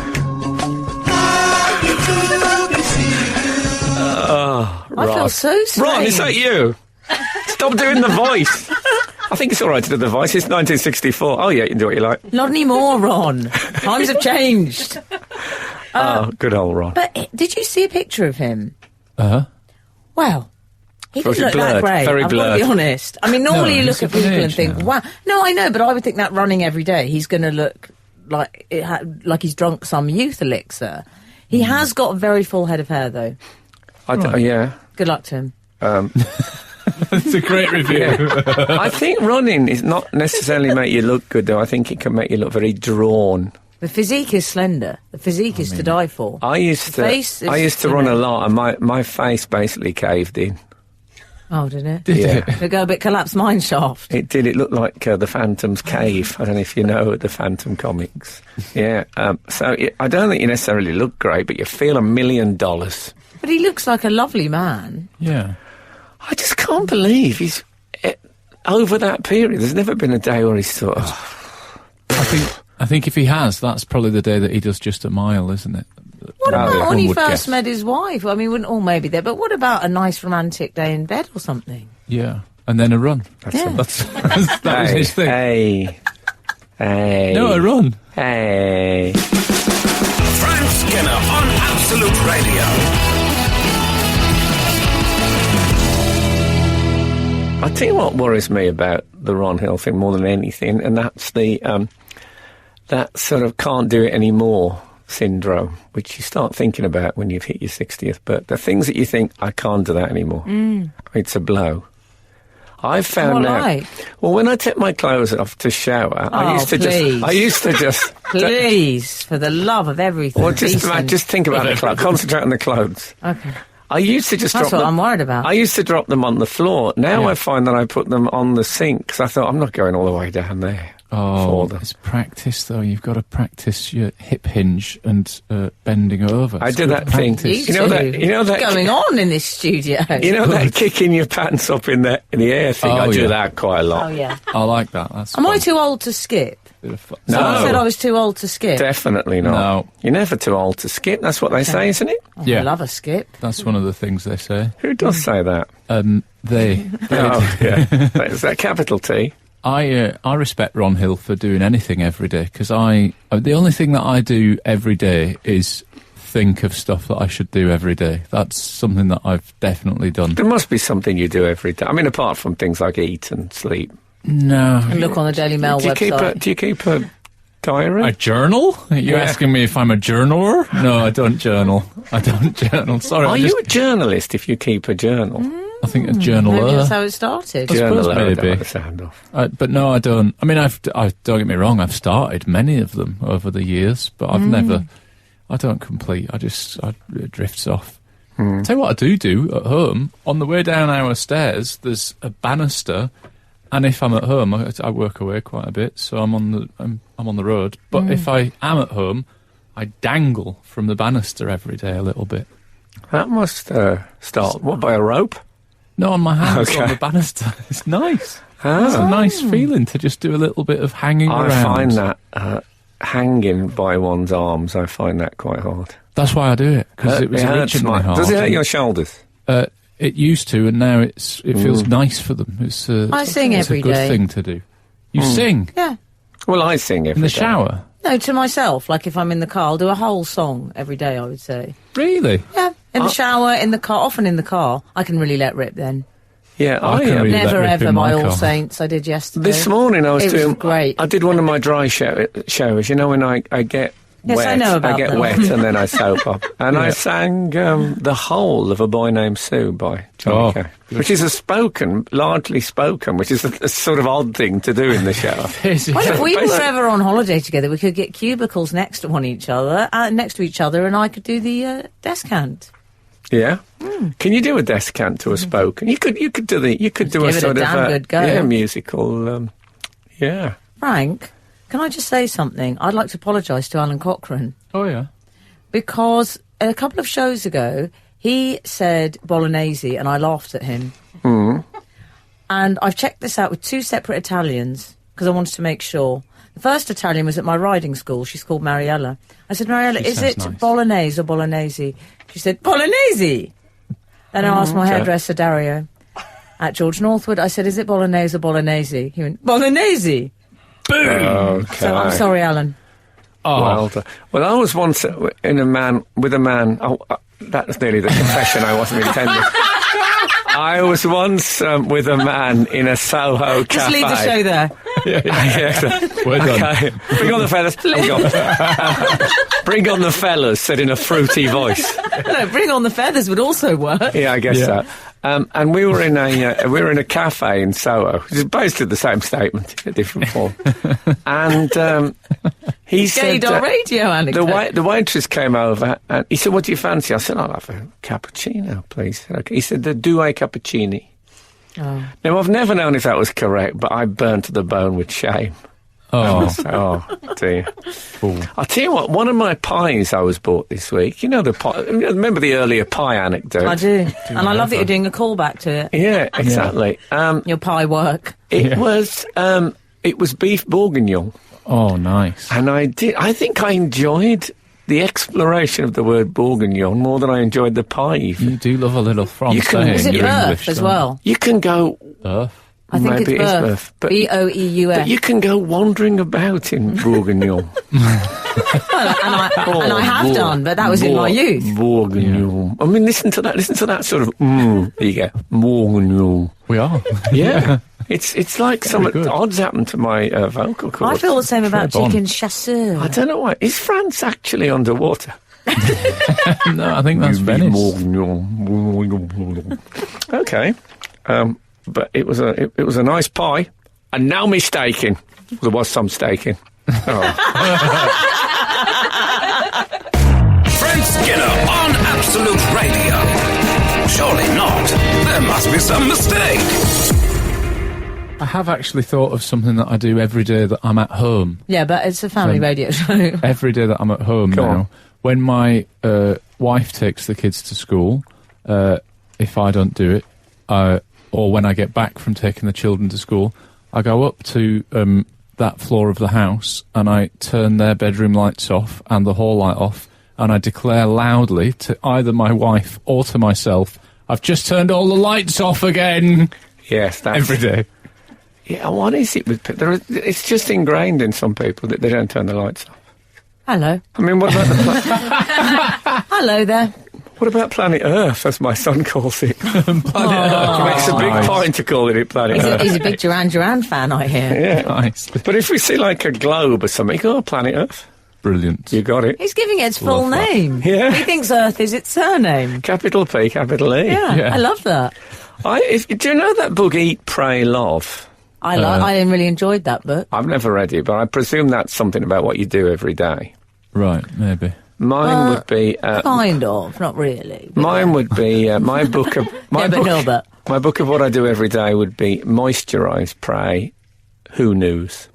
C: I feel so strange.
B: "Ron, is that you? Stop doing the voice." I think it's all right to do the voice. It's 1964. Oh yeah, you can do what you like.
C: Not anymore, Ron. Times have changed.
B: Oh, good old Ron.
C: But did you see a picture of him?
D: Uh-huh.
C: Well, he
B: Very
C: didn't look that
B: blurred,
C: great.
B: very
C: I've got to
B: blurred.
C: be honest. I mean, normally
D: No,
C: you look
D: he's
C: at
D: of an
C: people and
D: age
C: think,
D: now.
C: wow. No, I know, but I would think that running every day, he's going to look like like he's drunk some youth elixir. He has got a very full head of hair, though.
B: Yeah.
C: Good luck to him.
D: It's a great review.
B: I think running is not necessarily make you look good, though. I think it can make you look very drawn.
C: The physique is slender. The physique is to die for.
B: I used
C: The face is,
B: to
C: you
B: run
C: know-
B: a lot, and my face basically caved in.
C: Oh, did it?
B: Yeah.
C: Did it go a bit collapsed mine shaft?
B: It did. It looked like the Phantom's cave. I don't know if you know the Phantom comics. Yeah. I don't think you necessarily look great, but you feel $1 million.
C: But he looks like a lovely man.
D: Yeah.
B: I just can't believe he's over that period. There's never been a day where he's sort of.
D: I think if he has, that's probably the day that he does just a mile, isn't it?
C: What
B: Oh,
C: about
B: yeah.
C: when
D: One
C: he
D: would
C: first
D: guess.
C: met his wife? I mean, wouldn't all maybe there, but what about a nice romantic day in bed or something?
D: Yeah. And then a run.
C: Yeah.
D: That was his thing.
B: Hey.
D: No, a run.
B: Hey.
A: Frank Skinner on Absolute Radio.
B: I tell you what worries me about the Ron Hill thing more than anything, and that's the that sort of can't do it anymore syndrome, which you start thinking about when you've hit your 60th. But the things that you think, I can't do that anymore, it's a blow. I've found
C: What
B: out.
C: like?
B: Well, when I take my clothes off to shower, I
C: Oh,
B: used to
C: please.
B: just.
C: Please, for the love of everything.
B: Well,
C: decent.
B: just think about the clothes. Concentrate on the clothes.
C: Okay.
B: I used to just
C: That's
B: drop
C: what
B: them.
C: I'm worried about.
B: I used to drop them on the floor. Now I find that I put them on the sink because I thought I'm not going all the way down there.
D: Oh,
B: for them.
D: it's practice though. You've got to practice your hip hinge and bending over.
B: I
D: It's
B: did
D: good
B: that thing.
D: practice.
B: You know that
C: What's going on in this studio?
B: You know that kicking your pants up in the air thing.
D: Oh,
B: I do
D: yeah.
B: that quite a lot.
C: Oh, yeah.
D: I like that. That's
C: Am I
D: fun.
C: too old to skip?
B: No.
C: Someone said I was too old to skip.
B: Definitely not.
D: No.
B: You're never too old to skip. That's what they say, isn't it?
D: Yeah.
C: I love a skip.
D: That's one of the things they say.
B: Who does say that?
D: They.
B: Oh, yeah. Is that capital T?
D: I respect Ron Hill for doing anything every day because the only thing that I do every day is think of stuff that I should do every day. That's something that I've definitely done.
B: There must be something you do every day. I mean, apart from things like eat and sleep.
D: No.
C: And look on the Daily Mail
B: Do you
C: website.
B: keep a diary?
D: A journal? Are you
B: Yeah.
D: asking me if I'm a journaler? No, I don't journal. I don't journal. Sorry.
B: Are you a journalist if you keep a journal?
D: I think a
C: Maybe
D: journaler.
C: that's how it started.
D: I suppose
B: Journaler, I don't
D: maybe.
B: like the sound of.
D: But no, I don't. I mean, don't get me wrong, I've started many of them over the years, but I've never, I don't complete. It drifts off. Tell you what I do at home. On the way down our stairs, there's a banister, and if I'm at home, I work away quite a bit, so I'm on the road. But if I am at home, I dangle from the banister every day a little bit.
B: That must start. What, by a rope?
D: No, on my hands
B: Okay.
D: on the banister. It's nice.
B: Ah.
D: It's a nice feeling to just do a little bit of hanging
B: I
D: around.
B: find that hanging by one's arms, I find that quite hard.
D: That's why I do it, because it was
B: hurts
D: originally hard.
B: Does it hurt your shoulders?
D: It used to, and now it feels nice for them. It's
C: I sing
D: it's
C: every
D: a good
C: day.
D: thing to do. You sing
C: Yeah.
B: Well, I sing every
D: in the
B: day.
D: shower?
C: No, to myself. Like if I'm in the car, I'll do a whole song every day, I would say.
D: Really?
C: Yeah. In the shower, in the car, often in the car. I can really let rip then.
B: Yeah,
D: I can really
C: Never
D: let rip
C: ever
D: in my
C: by All
D: car.
C: Saints. I did yesterday.
B: This morning I was
C: It was
B: doing.
C: great.
B: I did one of my dry showers. You know, when I get
C: Yes,
B: wet,
C: I know about
B: get
C: them.
B: wet, and then I soap up, and I sang "The Whole of a Boy Named Sue" by Johnny Cash, which is largely spoken, which is a sort of odd thing to do in the shower.
C: Well, if we were
B: Basically-
C: ever on holiday together, we could get cubicles next to each other, and I could do the descant.
B: Yeah, can you do a descant to a spoken? You could do a
C: Give it a
B: sort
C: damn
B: of
C: good go.
B: musical. Yeah.
C: Frank, can I just say something? I'd like to apologise to Alan Cochrane.
D: Oh yeah.
C: Because a couple of shows ago, he said bolognese and I laughed at him. And I've checked this out with two separate Italians because I wanted to make sure. The first Italian was at my riding school. She's called Mariella. I said, Mariella,
D: She
C: is it
D: sounds nice.
C: bolognese or bolognese? She said, bolognese. Then I asked my
B: okay.
C: hairdresser, Dario, at George Northwood. I said, is it bolognese or bolognese? He went, bolognese.
B: Okay.
C: So I'm sorry, Alan.
B: Well, I was once with a man. Oh, that was nearly the confession I wasn't intending. I was once with a man in a Soho cafe.
C: Just leave the show there.
D: We're done.
B: Okay. Bring on the fellas. Bring on the fellas, said in a fruity voice.
C: No, bring on the feathers would also work.
B: Yeah, I guess so. And we were in a cafe in Soho, which is basically the same statement in a different form. And he said
C: Gaydar radio anecdote.
B: the waitress came over and he said, "What do you fancy?" I said, "I'll have a cappuccino, please." Okay. He said, "The due cappuccini."
C: Oh.
B: Now I've never known if that was correct, but I burnt to the bone with shame.
D: Oh,
B: Dear. I'll tell you what, one of my pies I was bought this week, you know the pie, remember the earlier pie anecdote?
C: I do. And I love that you're doing a callback to it.
B: Yeah, exactly.
C: Your pie work.
B: It was beef bourguignon,
D: oh, nice.
B: and I think I enjoyed the exploration of the word bourguignon more than I enjoyed the pie even.
D: You do love a little France.
B: You can-
C: Is it
D: You're
C: Burf
D: English,
C: as
D: don't you?
C: well?
B: You can go...
D: Burf.
C: I think
B: Maybe
C: it's
B: it is
C: Burf.
B: Burf, but
C: Beoeuf.
B: you can go wandering about in bourguignon.
C: And I have done, but that was in my youth.
B: Bourguignon. I mean, listen to that sort of... there you go. Bourguignon.
D: We are.
B: Yeah. It's like some
D: good.
B: odds happened to my vocal cords.
C: I feel the same about
D: Très bon.
C: chicken chasseur.
B: I don't know why. Is France actually underwater?
D: No, I think that's Venice.
B: Okay. But it was a nice pie, and no mistaking. There was some staking. Oh.
A: Frank Skinner on Absolute Radio. Surely not. There must be some mistake.
D: I have actually thought of something that I do every day that I'm at home.
C: Yeah, but it's a family radio show.
D: Every day that I'm at home
B: Go
D: now.
B: on.
D: When my wife takes the kids to school, if I don't do it, or when I get back from taking the children to school, I go up to that floor of the house and I turn their bedroom lights off and the hall light off, and I declare loudly to either my wife or to myself, I've just turned all the lights off again.
B: Yes, that's...
D: Every day.
B: Yeah, what is it with... it's just ingrained in some people that they don't turn the lights off.
C: Hello.
B: I mean, what about
C: Hello there.
B: what about Planet Earth, as my son calls it? Planet Earth. He makes a big point of calling it Planet Earth.
C: He's a big Duran Duran fan, I hear.
B: Yeah.
D: Nice.
B: But if we see like a globe or something, go, Planet Earth.
D: Brilliant.
B: You got it.
C: He's giving it its full
D: Love that.
C: name.
B: Yeah.
C: He thinks Earth is its surname.
B: Capital P, capital E.
C: Yeah, I love that.
B: Do you know that book, Eat, Pray, Love?
C: I really enjoyed that book.
B: I've never read it, but I presume that's something about what you do every day.
D: Right, maybe.
B: Mine would be...
C: Kind of, not really. but
B: mine would be... my book of... My
C: but
B: my book of what I do every day would be Moisturise, Pray, Who News.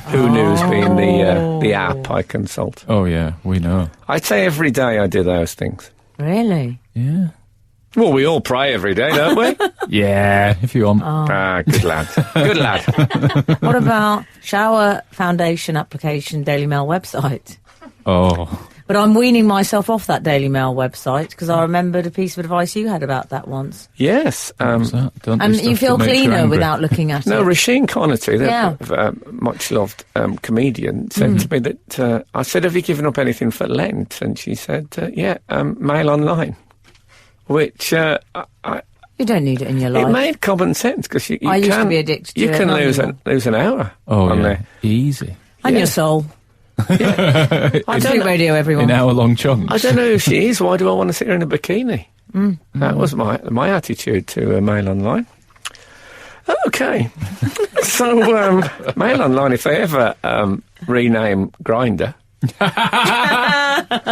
B: Who News being the app I consult.
D: Oh, yeah, we know.
B: I'd say every day I do those things.
C: Really?
D: Yeah.
B: Well, we all pray every day, don't we?
D: Yeah, if you want.
B: Good lad. Good lad.
C: What about Shower Foundation application Daily Mail website?
D: Oh.
C: But I'm weaning myself off that Daily Mail website because I remembered a piece of advice you had about that once.
B: Yes.
D: What's that? Don't do
C: And
D: stuff
C: you feel
D: that makes you
C: cleaner
D: angry.
C: without looking at
B: No,
C: it.
B: Rasheen Connerty,
C: Yeah.
B: the much-loved comedian, said to me that... I said, have you given up anything for Lent? And she said, Mail Online. Which
C: You don't need it in your
B: it
C: life.
B: made common sense because you
C: I used to
B: can
C: be addicted to
B: you
C: it,
B: can
C: not
B: lose
C: anymore.
B: an hour
D: Oh,
B: on
D: yeah.
B: there.
D: Easy.
C: And
B: Yeah.
C: your soul.
B: I
C: Absolute
B: don't,
C: radio, everyone.
D: In hour-long chunks.
B: I don't know who she is. Why do I want to see her in a bikini? That was my attitude to Mail Online. Okay, so Mail Online, if they ever rename Grindr,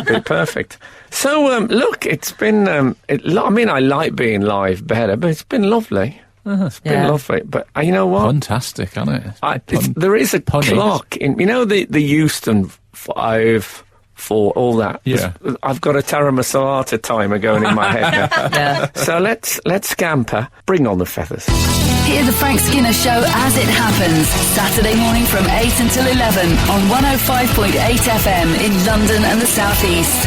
B: be perfect. So look, it's been. I mean, I like being live better, but it's been lovely. It's been lovely. But you know what?
D: Fantastic, isn't it?
B: There is a
D: punny.
B: clock in. You know the Euston 5, 4, all that.
D: Yeah.
B: I've got a Tara Masata timer going in my head now.
C: Yeah.
B: So let's scamper. Bring on the feathers.
F: Hear the Frank Skinner Show as it happens. Saturday morning from 8 until 11 on 105.8 FM in London and the South East.